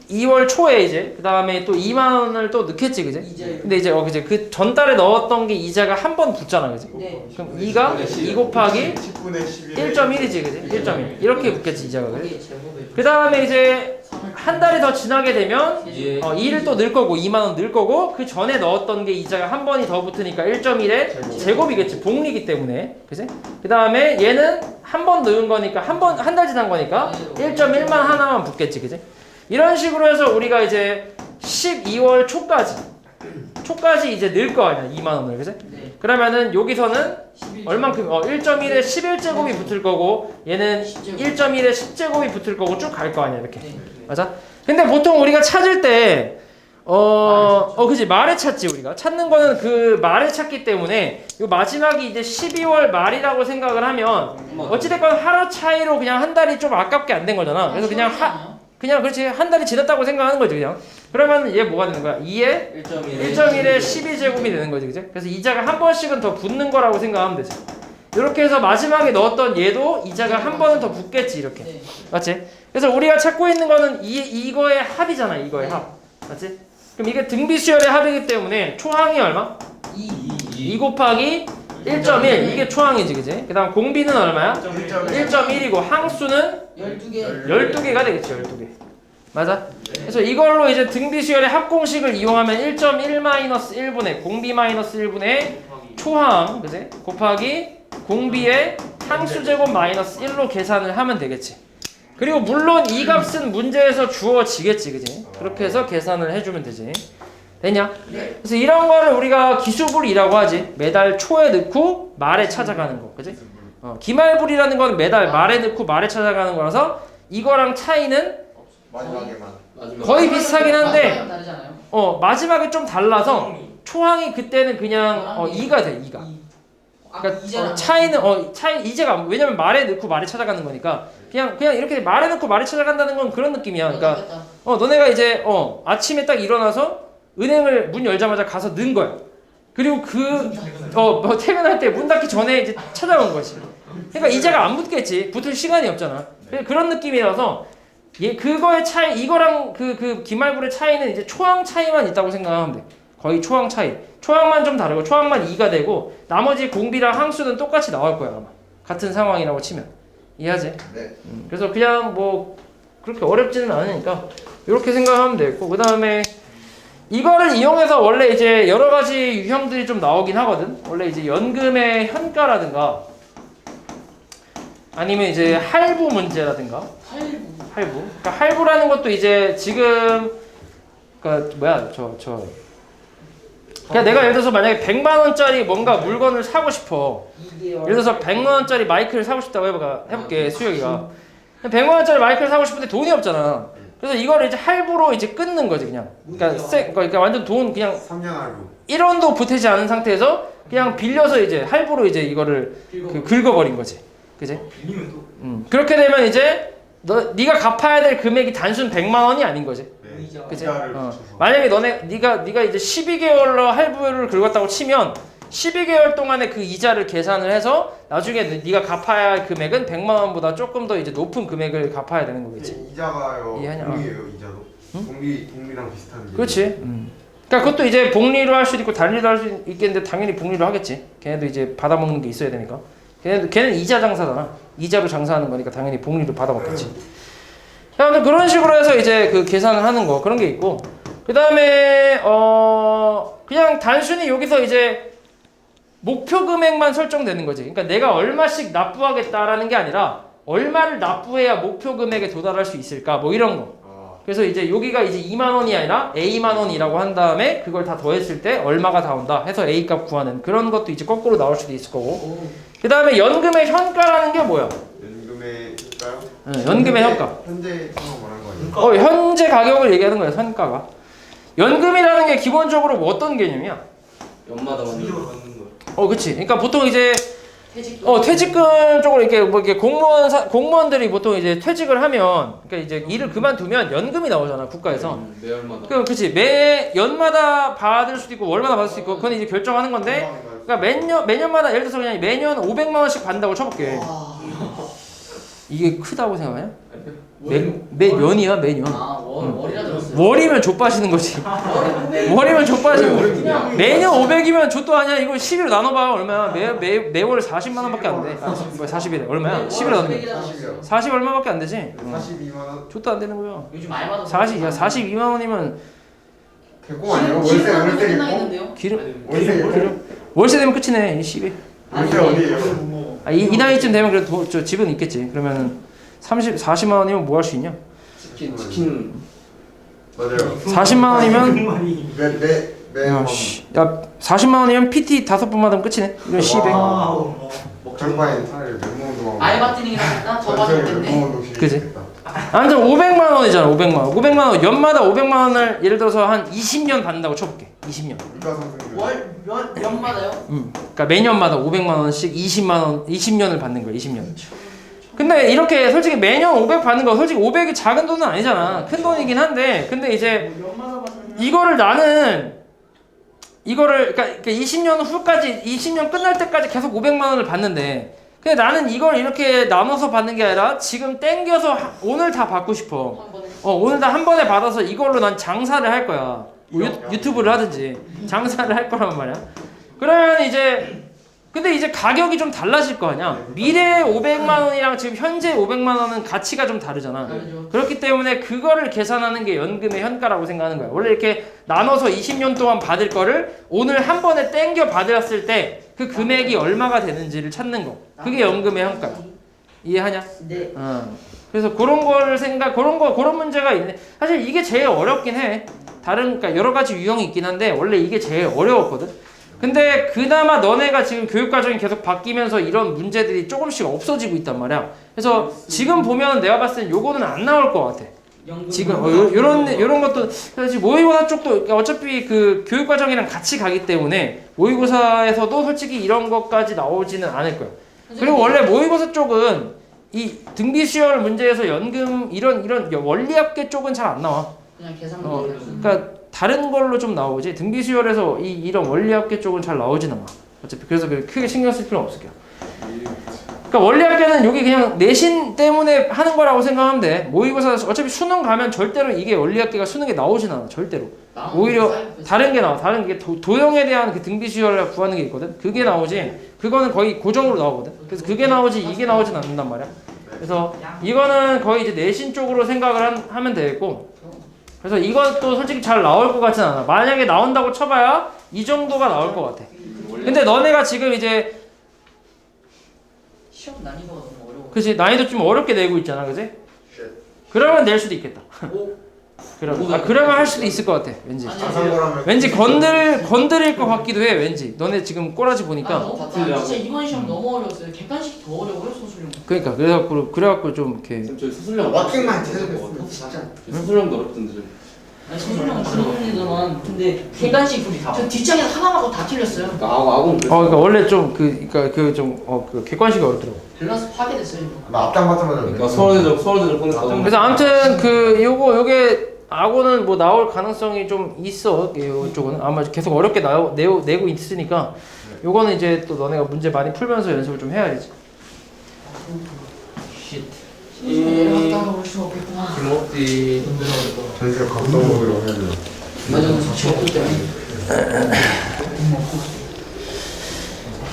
2월 초에 이제 그 다음에 또 2만 원을 또 넣겠지, 그지? 이제. 근데 이제 그지? 그 전달에 넣었던 게 이자가 한 번 붙잖아, 그지? 네. 그럼 2가 2 곱하기 10분의 11. 1.1이지, 그지? 1.1 이렇게 붙겠지 이자가, 그지? 이게 제곱에. 그 다음에 이제 한 달이 더 지나게 되면 이제 2를 또 넣을 거고 2만 원 넣을 거고 그 전에 넣었던 게 이자가 한 번이 더 붙으니까 1.1의 제곱이겠지, 복리기 때문에, 그지? 그 다음에 얘는 한 번 넣은 거니까 한 달 지난 거니까 1.1만 하나만 붙겠지, 그지? 이런 식으로 해서 우리가 이제 12월 초까지 이제 넣을 거 아니야, 2만 원을, 그지? 네. 그러면은 여기서는 11. 얼만큼 1.1에 11제곱이 붙을 거고 얘는 1.1에 10제곱이 붙을 거고 쭉 갈 거 아니야, 이렇게. 네. 맞아? 근데 보통 우리가 찾을 때 그지, 말에 찾지. 우리가 찾는 거는 그 말에 찾기 때문에 이 마지막이 이제 12월 말이라고 생각을 하면 어찌됐건 하루 차이로 그냥 한 달이 좀 아깝게 안 된 거잖아. 그래서 그냥 그렇지, 한 달이 지났다고 생각하는 거지, 그냥. 그러면 얘 뭐가 되는 거야? 2에 1.1에 12제곱이 되는 거지, 그지? 그래서 이자가 한 번씩은 더 붙는 거라고 생각하면 되지. 이렇게 해서 마지막에 넣었던 얘도 이자가 한 번은 더 붙겠지, 이렇게. 네. 맞지? 그래서 우리가 찾고 있는 거는 이거의 합이잖아, 이거의 합. 맞지? 그럼 이게 등비수열의 합이기 때문에 초항이 얼마? 2 곱하기 1.1. 이게 초항이지, 그지? 그 다음 공비는 얼마야? 1.1이고 항수는 12개. 12개가 되겠지, 12개. 맞아? 그래서 이걸로 이제 등비수열의 합공식을 이용하면 1.1-1분의 공비-1분의 초항, 그지? 곱하기 공비의 항수제곱 -1로 계산을 하면 되겠지. 그리고 물론 이 값은 문제에서 주어지겠지, 그지? 그렇게 해서 계산을 해주면 되지. 됐냐? 네. 그래서 이런 거를 우리가 기수불이라고 하지. 매달 초에 넣고 말에 찾아가는 거. 그지? 기말불이라는 건 매달 말에 넣고 말에 찾아가는 거라서 이거랑 차이는 마지막에만. 마지막. 거의 비슷하긴 한데 다르잖아요. 마지막에 좀 달라서 초항이 그때는 그냥 2가 돼. 2가. 그러니까 이제는 차이는 차이 이제가 왜냐면 말에 넣고 말에 찾아가는 거니까 그냥 이렇게 말에 넣고 말에 찾아간다는 건 그런 느낌이야. 그러니까 너네가 이제 아침에 딱 일어나서 은행을 문 열자마자 가서 넣은 거야. 그리고 뭐 퇴근할 때 문 닫기 전에 이제 찾아온 거지. 그러니까 이제가 안 붙겠지. 붙을 시간이 없잖아. 그런 느낌이라서 그거의 차이 이거랑 그 기말불의 차이는 이제 초항 차이만 있다고 생각하면 돼. 거의 초항 차이. 초항만 좀 다르고 초항만 2가 되고 나머지 공비랑 항수는 똑같이 나올 거야 아마. 같은 상황이라고 치면. 이해하지? 네. 그래서 그냥 뭐 그렇게 어렵지는 않으니까 이렇게 생각하면 되고 그 다음에 이거를 이용해서 원래 이제 여러 가지 유형들이 좀 나오긴 하거든. 원래 이제 연금의 현가라든가 아니면 이제 할부 문제라든가 할부. 그러니까 할부라는 것도 이제 지금 그러니까 뭐야 그러니까 내가 예를 들어서 만약에 100만 원짜리 뭔가 물건을 사고 싶어. 예를 들어서 100만 원짜리 마이크를 사고 싶다고 해볼게 수혁이가. 100만 원짜리 마이크를 사고 싶은데 돈이 없잖아. 그래서 이거를 이제 할부로 이제 끊는 거지 그냥. 그러니까 완전 돈 그냥 3년 할부. 1원도 보태지 않은 상태에서 그냥 빌려서 이제 할부로 이제 이거를 긁어버린 거지. 그지? 빌리면 또 그렇게 되면 이제 네가 갚아야 될 금액이 단순 100만 원이 아닌 거지. 네. 그치? 이자를 붙여서. 만약에 네가 이제 12개월로 할부를 긁었다고 치면 12개월 동안의 그 이자를 계산을 해서 나중에 네가 갚아야 할 금액은 100만 원보다 조금 더 이제 높은 금액을 갚아야 되는 거겠지. 이자가요. 이해하냐? 복리예요, 이자도. 복리랑 비슷한 게. 그렇지. 그러니까 그것도 이제 복리로 할 수도 있고 단리로 할 수 있겠는데 당연히 복리로 하겠지. 걔네도 이제 받아먹는 게 있어야 되니까. 걔는 이자 장사잖아. 이자로 장사하는 거니까 당연히 복리로 받아먹겠지. 아무튼 그런 식으로 해서 이제 그 계산을 하는 거 그런 게 있고 그 다음에 그냥 단순히 여기서 이제 목표 금액만 설정되는 거지. 그러니까 내가 얼마씩 납부하겠다라는 게 아니라 얼마를 납부해야 목표 금액에 도달할 수 있을까 뭐 이런 거. 그래서 이제 여기가 이제 2만 원이 아니라 A만 원이라고 한 다음에 그걸 다 더했을 때 얼마가 다 온다 해서 A 값 구하는 그런 것도 이제 거꾸로 나올 수도 있을 거고. 그 다음에 연금의 현가라는 게 뭐야? 연금의 현가요? 연금의 현가. 현재 상황 말하는 거 아니에요? 현재 가격을 얘기하는 거예요. 현가가. 연금이라는 게 기본적으로 뭐 어떤 개념이야? 연마다 빌려 받는 거. 그치. 그러니까 보통 이제 퇴직금. 퇴직금 쪽으로 이렇게 뭐 이렇게 공무원들이 보통 이제 퇴직을 하면 그러니까 이제 일을 그만두면 연금이 나오잖아 국가에서. 매월마다. 그럼 그치. 매 연마다 받을 수도 있고 월마다 받을 수도 있고 그건 이제 결정하는 건데. 그러니까 매년마다 예를 들어서 그냥 매년 500만 원씩 받는다고 쳐볼게. 이게 크다고 생각하냐? 매년이야 매년. 월이라 들었어요. 월이면 좆빠시는 거지. 월이면 좆빠시는 거지. 매년 500이면 좆도 아니야. 이거 10일로 나눠봐요. 얼마야? 매월 40만 원밖에 안 돼. 40일에 얼마야? 10일 나누면 40 얼마밖에 안 되지. 42만 원. 좆도 안 되는 거야. 요즘 알바도 42만 원이면 개꿈 아니에요? 월세 끝나 개꿈? 있는데요? 기름 월세 되면 끝이네. 이 10일. 월세 어디예요? 이 나이쯤 되면 그래도 저 집은 있겠지. 그러면은 40만 원이면 뭐 할 수 있냐? 치킨. 맞아요. 40만 원이면 많이. 매 야 40만 원이면 PT 5번 받으면 끝이네. 이런 10에. 정바엔 차라리 맹목운동 하고. 알바 뛰는이랑 했다? 더 받을 텐데. 그지? 아무튼 500만 원이잖아. 500만 원. 500만 원. 연마다 500만 원을 예를 들어서 한 20년 받는다고 쳐볼게. 20년. 연마다요? 그러니까 매년마다 500만 원씩 20만 원, 20년을 받는 거야. 20년. 근데 이렇게 솔직히 매년 500 받는 거 솔직히 500이 작은 돈은 아니잖아. 큰 돈이긴 한데 근데 이제 이거를 나는 그러니까 20년 후까지 20년 끝날 때까지 계속 500만 원을 받는데 근데 나는 이걸 이렇게 나눠서 받는 게 아니라 지금 땡겨서 오늘 다 받고 싶어. 오늘 다 한 번에 받아서 이걸로 난 장사를 할 거야. 뭐 유튜브를 하든지 장사를 할 거란 말이야. 그러면 이제 근데 이제 가격이 좀 달라질 거 아니야. 미래의 500만 원이랑 지금 현재 500만 원은 가치가 좀 다르잖아. 그렇기 때문에 그거를 계산하는 게 연금의 현가라고 생각하는 거야. 원래 이렇게 나눠서 20년 동안 받을 거를 오늘 한 번에 땡겨 받았을 때 그 금액이 얼마가 되는지를 찾는 거. 그게 연금의 현가야. 이해하냐? 네. 그래서 그런 거를 그런 문제가 있네. 사실 이게 제일 어렵긴 해. 그러니까 여러 가지 유형이 있긴 한데 원래 이게 제일 어려웠거든. 근데 그나마 너네가 지금 교육 과정이 계속 바뀌면서 이런 문제들이 조금씩 없어지고 있단 말이야. 그래서 지금 보면 내가 봤을 땐 요거는 안 나올 것 같아. 지금 요런 것도 사실 모의고사 쪽도 그러니까 어차피 그 교육 과정이랑 같이 가기 때문에 모의고사에서도 솔직히 이런 것까지 나오지는 않을 거야. 그리고 원래 모의고사 쪽은 이 등비 수열 문제에서 연금 이런 원리합계 쪽은 잘 안 나와. 그냥 계산 그러니까 다른 걸로 좀 나오지 등비 수열에서 이런 원리합계 쪽은 잘 나오진 않아. 어차피 그래서 크게 신경 쓸 필요는 없을 거야. 그러니까 원리합계는 여기 그냥 내신 때문에 하는 거라고 생각하면 돼. 모의고사 어차피 수능 가면 절대로 이게 원리합계가 수능에 나오진 않아. 절대로. 오히려 다른 게 나와. 다른 게 도형에 대한 그 등비 수열을 구하는 게 있거든. 그게 나오지. 그거는 거의 고정으로 나오거든. 그래서 그게 나오지 이게 나오진 않는단 말이야. 그래서 이거는 거의 이제 내신 쪽으로 생각을 하면 되겠고. 그래서 이것도 솔직히 잘 나올 것 같진 않아. 만약에 나온다고 쳐봐야 이 정도가 나올 것 같아. 근데 너네가 지금 이제 시험 난이도가 너무 어려워. 그치 난이도 좀 어렵게 내고 있잖아, 그치? 그러면 낼 수도 있겠다. 그러면 할 수도 있을 것 같아, 왠지. 왠지 건드릴 것 같기도 해, 왠지. 너네 지금 꼬라지 보니까. 진짜 이번 시험 너무 어려웠어요. 객관식 더 어려워요, 소수령. 그러니까 그래갖고 좀 이렇게. 저 수술령 워킹만 수술령도 어렵던데 좀. 아니 소수령은 그런데만 근데 객관식 저 뒷장에 하나하고 다 틀렸어요. 아군 그러니까 원래 좀 그 객관식이 어렵더라고. 밸런스 파괴됐어요 이거. 나 앞장 받자마자 그러니까 서울대전 보냈다고. 그래서 아무튼 요게 악어는 뭐 나올 가능성이 좀 있어. 이쪽은 아마 계속 어렵게 내고 있으니까 요거는 이제 또 너네가 문제 많이 풀면서 연습을 좀 해야지. 내려갔다가 올 수 없겠구나. 김옥디. 전세 감독으로 해야 돼. 맞아, 지옥 때문에.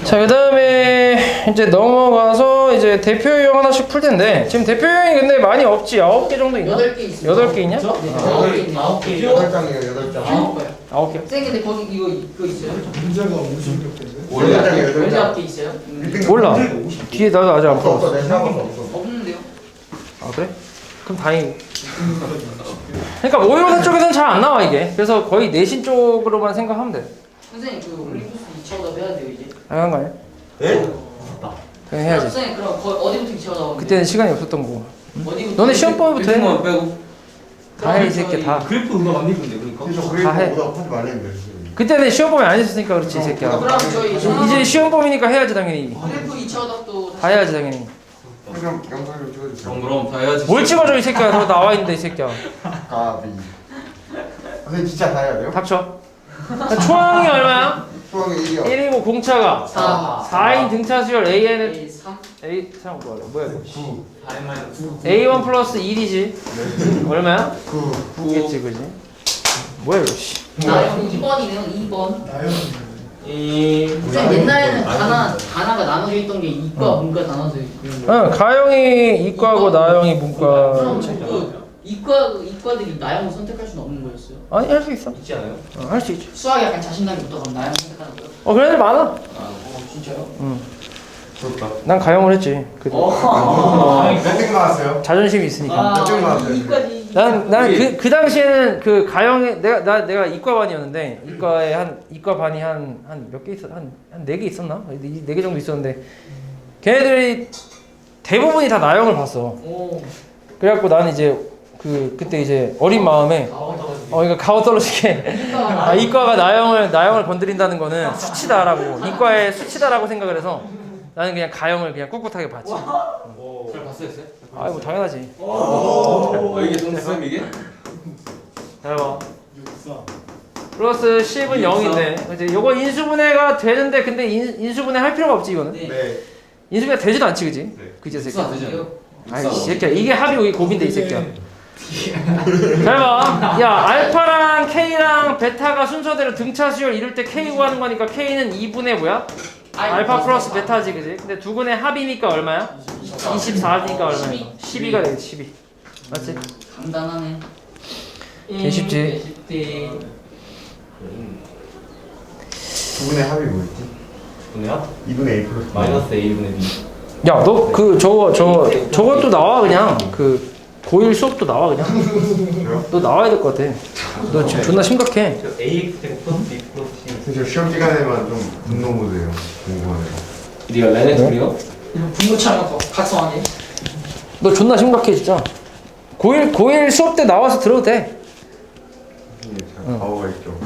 자, 그 다음에 이제 넘어가서 이제 대표 유형 하나씩 풀 텐데 지금 대표 유형이 근데 많이 없지. 9개 정도 있나? 8개 있어요. 8개 있냐? 9개 있네. 9개. 8장이에요, 8장. 9개. 쌤 근데 거기 이거 있어요? 문제가 50개 원래 8장이에요, 왜 8장. 9개 있어요? 몰라. 뒤에 나도 아직 안 없어, 풀었어. 내 생각은 없어. 없는데요? 아 그래? 그럼 다행이고. 그러니까 모의고사 쪽에서는 잘 안 나와 이게. 그래서 거의 내신 쪽으로만 생각하면 돼. 선생님 그 올림푸스 2차보다 해야 돼요 이제. 당연한 거 아니야? 네? 그냥 해야지. 선생님 그럼 어디부터 2차가 나오는데? 그때는 시간이 없었던 거고. 어디부터? 너네 시험범위부터 해. 만 빼고. 다 해 이 새끼 다. 그래프 응답 안 입은데 그러니까. 그래서 다 해. 그래도 보다 하지 말랬는데. 그때는 시험범위 안 했으니까 그렇지 이 새끼야. 그럼 저희 이제 시험범위니까 해야지 당연히. 그래프 2차답도 다 해야지 당연히. 그럼 영상 좀 찍어주세요. 그럼 다 해야지. 뭘 찍어줘 이 새끼야. 너 나와 있는데 이 새끼야. 까비. 선생님 진짜 다 해야 돼요? 닥쳐. 초항이 얼마야? 수학의 1이요. 1이고 공차가 4인 등차 수열 AN은 A 3 A3 뭐야 이거? 9. A1 플러스 1이지. 얼마야? 9. 9겠지 그지? 뭐야 이거 씨. 나영 2번이네요 2번. 이. 선생님 옛날에는 단아가 나눠져 있던 게 이과 문과 나눠져 있고. 응, 가영이 이과고 나영이 문과. 그럼 그 이과들이 나영을 선택할 수는 없는 거였어요? 아니 할 수 있어. 있지 않아요? 할 수 있지. 수학에 약간 자신감이 붙어 그럼 나영 선택하는 거예요? 그런 애들 많아. 진짜요? 응. 좋다. 난 가영을 했지. 그래도 몇등 나왔어요? 자존심이 있으니까. 몇등 나왔어요? 이과지. 나는 그 당시에는 그 가영에 내가 이과반이었는데 이과 반이 한 몇 개 있었 한 4개 있었나? 4개 정도 있었는데 걔네들이 대부분이 다 나영을 봤어. 오. 그래갖고 나는 이제 그때 이제 어린 마음에 그러니까 가오 떨어지게 이과가 나영을 건드린다는 거는 수치다라고 이과의 수치다라고 생각을 해서 나는 그냥 가영을 그냥 꿋꿋하게 봤지. 잘 봤어요, 쌤? 아이 뭐 당연하지. 이게 동쌤 이게? 잘 봐. 플러스 10은 0인데 이제 요거 인수분해가 되는데 근데 인수분해 할 필요가 없지 이거는. 네. 인수분해 되지도 않지 그지? 네. 그지 새끼야. 되죠. 아이 새끼야 이게 합이고 이게 곱인데 이 새끼야. 잘 봐. 야 알파랑 K랑 베타가 순서대로 등차 수열 이룰 때 K 구하는 거니까 K는 2분의 뭐야? 알파 플러스 베타지 그지? 근데 두 분의 합이니까 얼마야? 24니까 얼마야? 12가 되겠지 12. 맞지? 간단하네. 개 쉽지. 두 분의 합이 뭐였지? 분해야? 2분의 A 플러스 마이너스 A분의 B. 야 너 그 저것도 나와 그냥 그 고1 수업도 나와 그냥. 너 나와야 될 것 같아. 너 지금 존나 심각해. 저 AX 제곱 플러스 B 플러스 C. 저 시험 기간에만 좀 분노 모드예요. 공부하네요. 네가 레넥툴이요? 분노처럼 각성하게. 너 존나 심각해 진짜. 고1 수업 때 나와서 들어도 돼. 이게 참 바보가 있죠.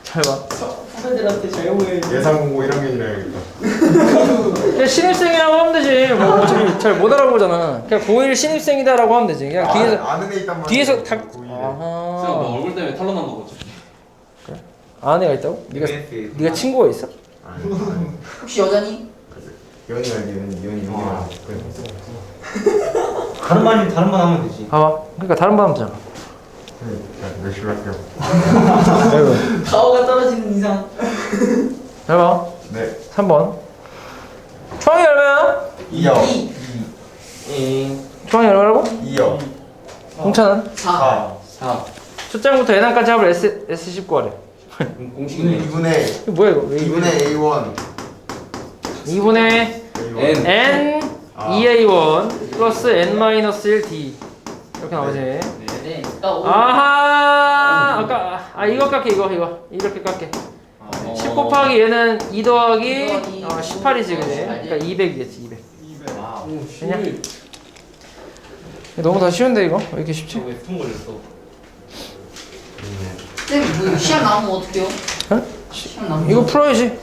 잘 봐. 후배들한테 잘 보여야지. 예상 공부 1학년이라 해야겠다. 그냥 신입생이라고 하면 되지. 뭐 어차피 잘 못 알아보잖아. 그냥 고1 신입생이다라고 하면 되지. 그냥 아는 애 있단 말이야. 뒤에서 다. 너 아하. 얼굴 때문에 탈로 난 거거든. 아는 애가 있다고? 네가 친구가 있어? 아니. 혹시 여자니? 연이가 연이 다른 말이면 다른 말 하면 되지. 봐봐. 그러니까 다른 반 하면 되잖아. 열심히 할게요. 가오가 떨어지는 이상. 잘 봐. 네. 3번. 초항이 얼마야? 2요. 2, 초항이 얼마라고? 2요. 공차는? 4. 4. 초장부터 N항까지 합을 S19 하래. 공식이네. 2분의 이거 뭐야 이거? 2분의 A1. 2분의 N. N 아. 2A1 플러스 N-1D 이렇게 나오지. 네. 나 5. 아하. 아까 이거 깎게 이거 이렇게 깎게. 10 곱하기 얘는 2 더하기 18이지 그지? 그러니까 200이겠지 200. 와. 되냐? 너무 다 쉬운데 이거? 왜 이렇게 쉽지? 왜 스톤 걸렸어? 쌤, 뭐 시험 나오면 어떡해요? 어? 시험 나오면. 이거 풀어야지.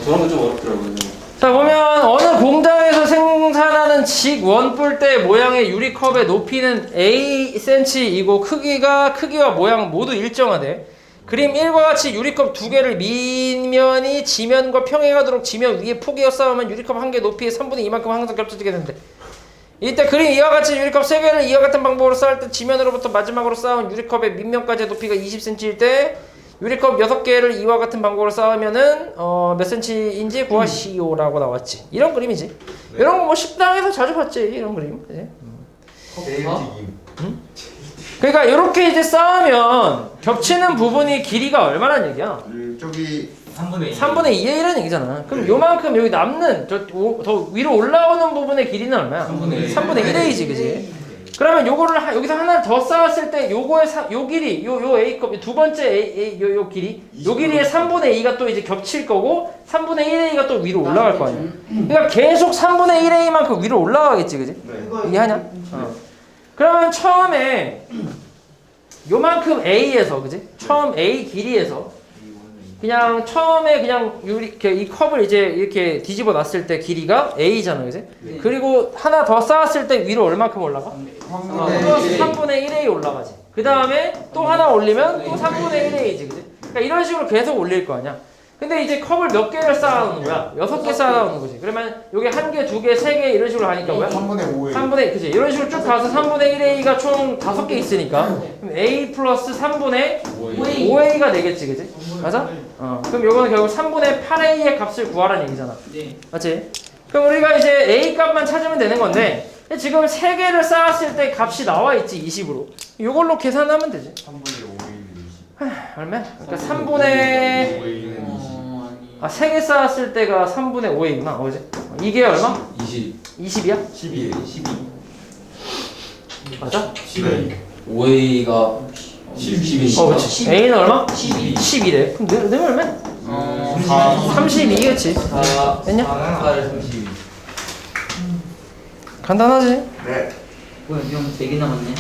저런 거 좀 어렵더라고요. 자 보면 어느 공장에서 생산하는 직 원뿔대 모양의 유리컵의 높이는 A cm이고 크기와 모양 모두 일정하대. 그림 1과 같이 유리컵 2개를 밑면이 지면과 평행하도록 지면 위에 포개어 쌓으면 유리컵 1개 높이의 3분의 2만큼 항상 겹쳐지게 된대. 이때 그림 이와 같이 유리컵 3개를 이와 같은 방법으로 쌓을 때 지면으로부터 마지막으로 쌓은 유리컵의 밑면까지의 높이가 20cm일 때 유리컵 6개를 이와 같은 방법으로 쌓으면은 몇 cm인지 구하시오라고 나왔지. 이런 그림이지. 이런 거 뭐 식당에서 자주 봤지. 이런 그림. 그치? 제일직임. 그러니까 이렇게 이제 쌓으면 겹치는 부분이 길이가 얼마란 얘기야? 저기 3분의 2. 3분의 2의 1이라는 얘기잖아. 그럼 요만큼 여기 남는 더 위로 올라오는 부분의 길이는 얼마야? 3분의 1A지, 그지? 그러면 요거를 여기서 하나를 더 쌓았을 때 요거의 요 길이 요 A컵 두 번째 요 길이 요 길이의 3분의 2가 또 이제 겹칠 거고 3분의 1A가 또 위로 올라갈 거 아니야. 그러니까 계속 3분의 1A만큼 위로 올라가겠지, 그지? 이해하냐? 그러면 처음에 요만큼 A에서, 그지? 처음 A 길이에서 그냥 처음에 그냥 이 컵을 이제 이렇게 뒤집어 놨을 때 길이가 A잖아, 그지? 네. 그리고 하나 더 쌓았을 때 위로 얼마큼 올라가? 플러스 3분의 1A 올라가지. 그 다음에 또 하나 올리면 또 3분의 1A지, 그지? 그러니까 이런 식으로 계속 올릴 거 아니야. 근데 이제 컵을 몇 개를 쌓아놓는 거야? 6개 쌓아놓는 거지. 그러면 여기 1개, 2개, 3개 이런 식으로 하니까 뭐야? 3분의 5에 3분의, 그지? 이런 식으로 쭉 가서 3분의 1A가 총 5개 있으니까 그럼 A 플러스 3분의 5A가 되겠지, 그지? 맞아? 그럼 요거는 결국 3분의 8A의 값을 구하라는 얘기잖아. 네. 맞지? 그럼 우리가 이제 A 값만 찾으면 되는 건데 지금 3개를 쌓았을 때 값이 나와 있지, 20으로. 요걸로 계산하면 되지. 3분의 5에 얼마? 그러니까 3분의 3개 쌓았을 때가 3분의 5A구나. 어제? 이게 얼마? 20. 20이야? 12. 12. 맞아? 12. 5A가 12. 그렇지. A는 얼마? 12. 12래. 그럼 내 얼마? 32겠지. 4. 됐냐? 8, 32. 간단하지? 네. 뭐야, 형 4개 남았네.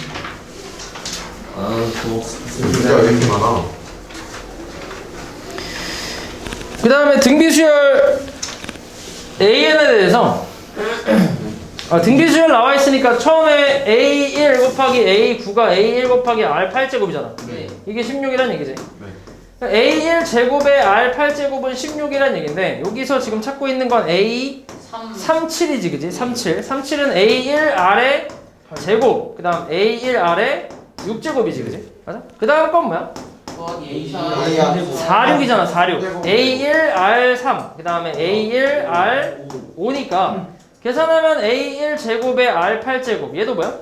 진짜 왜 이렇게 많아? 그 다음에 등비수열 AN에 대해서 등비수열 나와 있으니까 처음에 A1 곱하기 A9가 A1 곱하기 R8제곱이잖아. 네. 이게 16이란 얘기지. 네. A1 제곱의 R8제곱은 16이란 얘기인데 여기서 지금 찾고 있는 건 A37이지, 그지? 37. 37은 A1R의 제곱, 그 다음 A1R의 6제곱이지, 그지? 맞아? 그 다음 건 뭐야? 더하기 46이잖아, 46. A1R3, 그 다음에 A1R5니까 계산하면 A1 제곱의 R8제곱, 얘도 뭐야?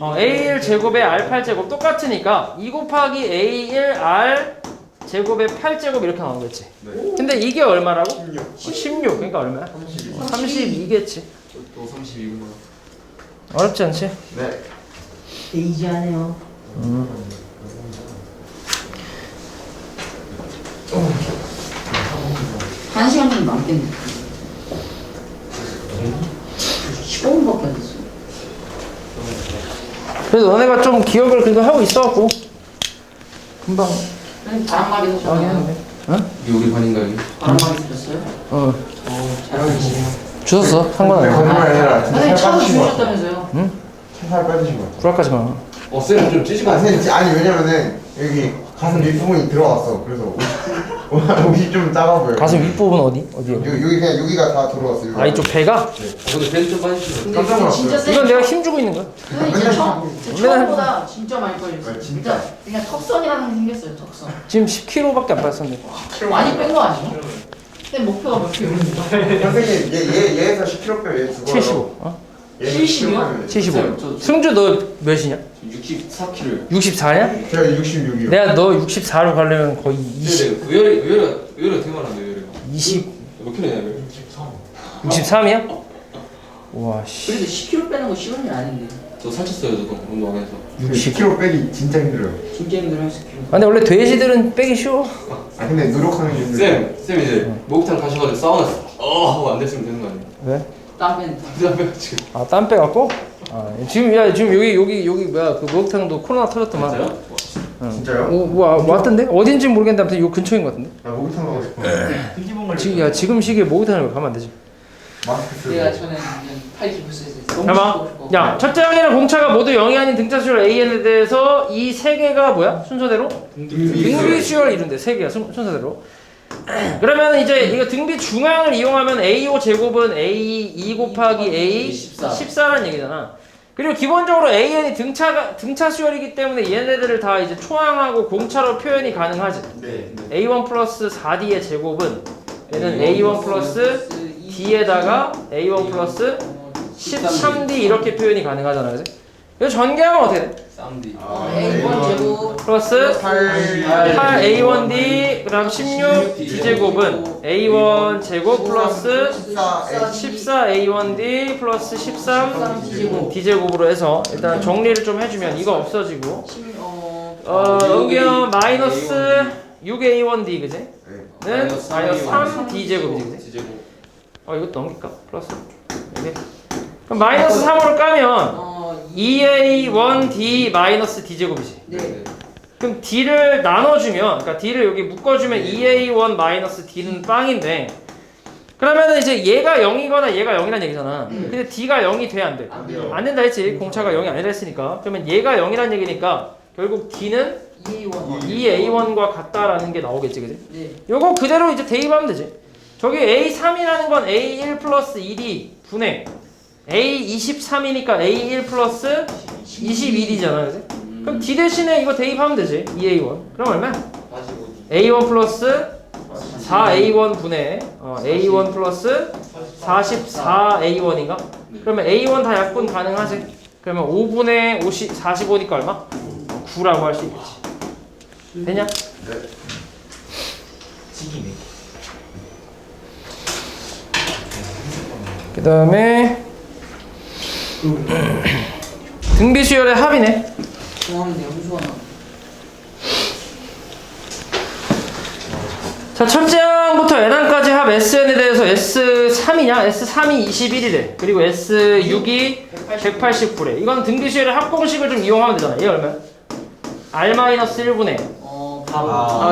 A1 제곱의 R8제곱 똑같으니까 2 곱하기 A1R 제곱의 8제곱 이렇게 나오겠지. 네. 근데 이게 얼마라고? 16. 16. 그러니까 얼마야? 32겠지. 또 32구나. 어렵지 않지? 네. 이지하네요. 한 시간 좀 남겠네. 15분밖에 안 됐어. 그래서 너네가 좀 기억을 그래도 하고 있어갖고 금방 선생님 바람막이 하긴 하셨나요? 하는데. 어? 이게 우리 반인가 여기? 바람막이 쓰셨어요? 어. 잘하고 계시네요. 주웠어. 상관없네. 거짓말 아니라 선생님 진짜 차도 살 빠지신 것 같아. 주무셨다면서요? 살 빠지신 것 같아. 불안까지 마. 쌤은 좀 찌시고 아, 선생님, 아니 왜냐면은 여기 가슴 윗부분이 들어왔어. 그래서 옷이 좀 작아 보여. 가슴 윗부분 어디? 어디요? 여기 그냥 여기가 다 들어왔어. 여기가. 아 이쪽 배가? 근데 배는 좀 빠지시고. 근데 깜짝 그게 놀랐어요. 진짜 세. 이건 내가 힘주고 있는 거야. 선생님 진짜 처음보다 진짜 많이 빠졌어요. 아, 진짜? 그냥 턱선이라는 게 생겼어요. 턱선. 지금 10kg밖에 안 빠졌었는데. 많이 뺀 거 아니에요? 근데 목표가 몇 킬로입니까? 선생님 얘에서 10kg 빼요. 얘 죽어요. 75. 어? 얘 70이요? 75. 저- 승주 너 몇이냐? 64kg. 64냐? 제가 66이요. 내가 너 64로 가려면 거의 20, 네, 의열이 어떻게 말하는데 의열이? 20, 몇 킬로냐면? 63이야? 와 씨. 그래도 10kg 빼는 거 쉬운 일 아닌데. 저 살쪘어요 저도 운동 안 해서. 10kg 빼기 진짜 힘들어요. 진짜 힘들어요 10kg. 아, 근데 원래 돼지들은 빼기 쉬워. 아 근데 노력하는 게 힘들어요. 쌤 이제 목욕탕 가셔가지고 사우나 하고 안 됐으면 되는 거 아니에요? 왜? 땀 빼는 거. 그다음에 지금. 아, 땀 빼갖고? 아, 지금 여기 뭐야 그 목욕탕도 코로나 터졌더만. 진짜요? 응. 진짜요? 뭐 왔던데? 어딘지 모르겠는데 아무튼 요 근처인 것 같은데. 나 목욕탕 가고 싶어. 끈기봉을 지금 시기에 목욕탕을 가면 안 되지. 마스크 쓰고. 내가 저는 그냥 팔기 부스에서 너무 봐봐. 싶고. 야, 첫째 항이랑 공차가 모두 0이 아닌 등차 수열 AN에 대해서 이 세 개가 뭐야? 순서대로? 등비 수열을 이룬대. 세 개가 순서대로. 그러면 이제 이거 등비 중앙을 이용하면 A5 제곱은 A2 곱하기 A14라는 얘기잖아. 그리고 기본적으로 AN이 등차 수열이기 때문에 얘네들을 다 이제 초항하고 공차로 표현이 가능하지. 네. A1 플러스 4D의 제곱은 얘는 A1 플러스 D에다가 A1 플러스 13D 이렇게 표현이 가능하잖아, 그지? 그래서 전개하면 어떻게 돼? 쌈디. A1 제곱 플러스 8A1D 그다음 16D제곱은 A1 제곱 플러스 14A1D 플러스 13D제곱으로 해서 일단 정리를 좀 해주면 이거 없어지고 여기는 마이너스 6A1D 그지? 는 마이너스 3D제곱이지 그지? D제곱. 이것도 넘길까? 플러스 이렇게. 그럼 마이너스 3으로 까면 2A1D 마이너스 D제곱이지. 네. 그럼 D를 나눠주면, 그러니까 D를 여기 묶어주면 2A1 마이너스 D는 빵인데, 그러면 이제 얘가 0이거나 얘가 0이란 얘기잖아. 근데 D가 0이 돼, 안 돼? 안 돼요. 안 된다 했지. 공차가 0이 아니라 했으니까. 그러면 얘가 0이란 얘기니까, 결국 D는 2A1. 2A1과 같다라는 게 나오겠지, 그지? 네. 요거 그대로 이제 대입하면 되지. 저기 A3이라는 건 A1 플러스 1이 분의 A23이니까 A1 플러스 21이잖아, 그지? 그럼 D 대신에 이거 대입하면 되지. 2A1. 그럼 얼마? 45D. A1 플러스 4A1 분의 A1 플러스 44A1인가? 그러면 A1 다 약분 가능하지? 그러면 5분의 45니까 얼마? 9라고 할 수 있겠지. 되냐? 지기네. 그 다음에 등비수열의 합이네. 좋아하는데 여기 좋아하나? 자, 첫째 항부터 n항까지 합 SN에 대해서 S3이냐? S3이 21이래. 그리고 S6이 189래. 이건 등비수열의 합공식을 좀 이용하면 되잖아. 얘 얼마야? R-1분의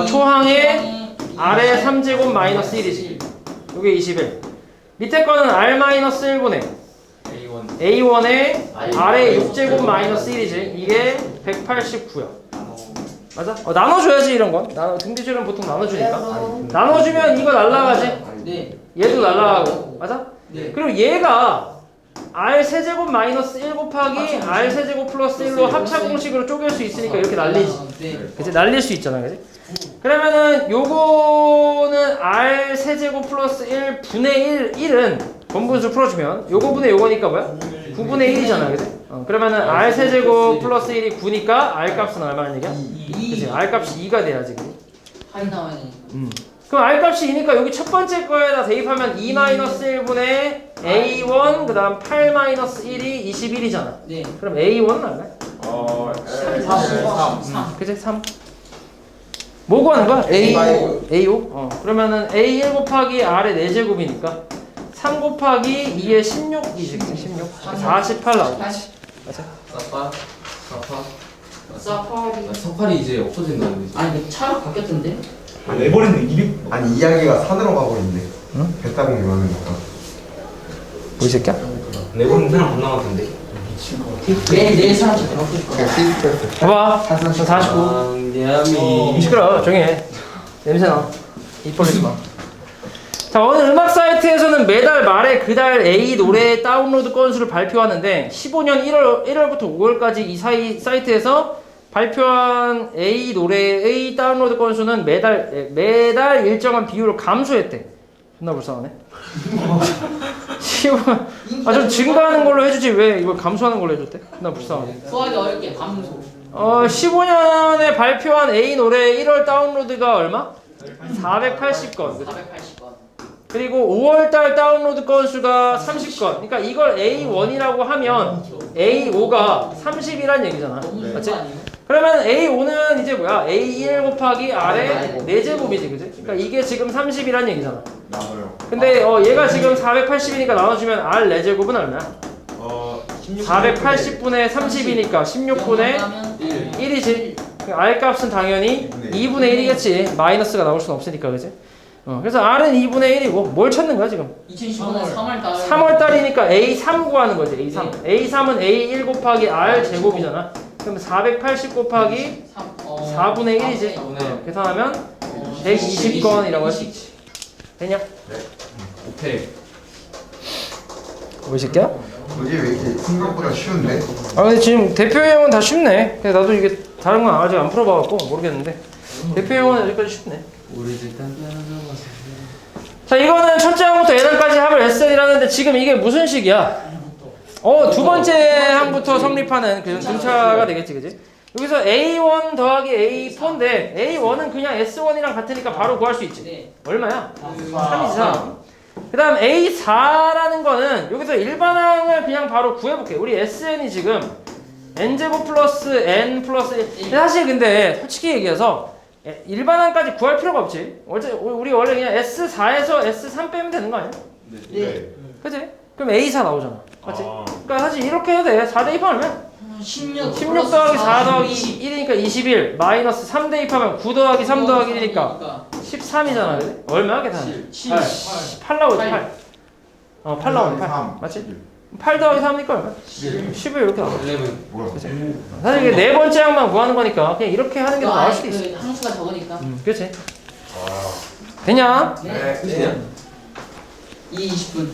초항의 R의 3제곱 마이너스 1이지. 요게 21. 밑에 거는 R-1분의 A1. A1의 R의 6제곱 마이너스 1이지. 이게 189야. 맞아? 나눠줘야지 이런 건. 등비수열은 보통 나눠주니까. 나눠주면 이거 날라가지. 네. 얘도 날라가고. 맞아? 네. 그리고 얘가 R 세제곱 마이너스 1 곱하기 R 세제곱 플러스 1로 합차 공식으로 쪼갤 수 있으니까 이렇게 날리지. 네. 그치? 날릴 수 있잖아, 그치? 그러면은 요거는 R 세제곱 플러스 1 분의 1은 번분수 풀어주면 요거 분의 요거니까 뭐야? 9분의 1이잖아, 그치? 그러면은 R 세제곱 플러스 1이 9니까 R 값은 얼마나 얘기야? 그치? R 값이 2가 돼야지, 그치? 하이 나와야 되니까. 그럼 R값이 2니까 여기 첫 번째 거에다 대입하면 2-1분의 A1 그 다음 8-1이 21이잖아. 네. 그럼 A1은 알까요? 3. 그치? 3. 뭐 구하는 거야? A5. A5? 그러면은 A1 곱하기 R의 4제곱이니까 3 곱하기 2의 16이지. 16. 48 나오겠지. 맞아? 사파리. 서팔이 이제 없어진다는 거지. 아니, 근데 차로 바뀌었던데? 내버렸네. 200. 아니 이야기가 산으로 가고 있네. 배따공이 많으니까. 뭐 이 새끼야? 내버린 사람 안 나왔던데. 내 사람들 바꿀 거야. 그냥 시스패스. 봐봐. 49. 안되함이. 시끄러워. 조용히 해. 냄새나. 입 벌리지 마. 자, 어느 음악 사이트에서는 매달 말에 그달 A 노래의 다운로드 건수를 발표하는데 15년 1월부터 5월까지 이 사이트에서 발표한 A 노래의 다운로드 건수는 매달 일정한 비율로 감소했대. 존나 불쌍하네. 좀 증가하는 걸로 해주지 왜 이걸 감소하는 걸로 해줬대? 존나 불쌍하네. 소화하기 어렵게 감소. 15년에 발표한 A 노래 1월 다운로드가 얼마? 480건. 480건. 그리고 5월달 다운로드 건수가 30건. 그러니까 이걸 A1이라고 하면 A5가 30이란 얘기잖아. 너무 좋은 맞지? 거 아니에요? 그러면 A5는 이제 뭐야? A1 곱하기 R의 4제곱이지, 그지? 그러니까 이게 지금 30이란 얘기잖아. 나눠요. 근데 얘가 지금 480이니까 나눠주면 R 4제곱은 얼마야? 480분의 30이니까 16분의 1이지. R 값은 당연히 2분의 1이겠지. 마이너스가 나올 수는 없으니까, 그지? 그래서 R은 2분의 1이고 뭘 찾는 거야 지금? 2015년 3월달. 3월달이니까 A3 구하는 거지. A3. A3은 A1 곱하기 R 제곱이잖아. 그럼 480 곱하기 4분의 1이지. 계산하면 120건이라고 할 수 있지. 되냐? 오케이. 뭐 이 새끼야? 이게 왜 이렇게 생각보다 쉬운데? 근데 지금 대표형은 다 쉽네. 그냥 나도 이게 다른 건 아직 안 풀어봐갖고 모르겠는데 대표형은 여기까지 쉽네. 우리 집 담배하나 자, 이거는 첫째 항부터 예단까지 합을 SN이라는데 지금 이게 무슨 식이야? 두 번째 항부터 성립하는 그 등차가 되겠지, 그지? 여기서 A1 더하기 A4인데 A1은 그냥 S1이랑 같으니까 바로 구할 수 있지. 네. 얼마야? 3이지, 3. 그 다음 A4라는 거는 여기서 일반항을 그냥 바로 구해볼게. 우리 SN이 지금 N제곱 플러스 N 플러스 1. 사실 근데 솔직히 얘기해서 일반항까지 구할 필요가 없지. 우리 원래 그냥 S4에서 S3 빼면 되는 거 아니야? 네. 그치? 그럼 A4 나오잖아. 맞지? 그러니까 사실 이렇게 해도 돼. 4 대입하면 16 16 더하기 4 더하기 1이니까 21 마이너스 3 대입하면 9 더하기 3 더하기 1이니까 13이잖아. 그래? 얼마야 계산? 8 나오지 8. 8 나오네 8. 맞지? 8 더하기 3이니까 얼마? 11 이렇게 나와. 11. 뭐야? 사실 이게 네 번째 항만 구하는 거니까 그냥 이렇게 하는 게 더 나을 수도 있어. 항수가 적으니까. 그렇지. 되냐? 네. 끝이냐? 20분.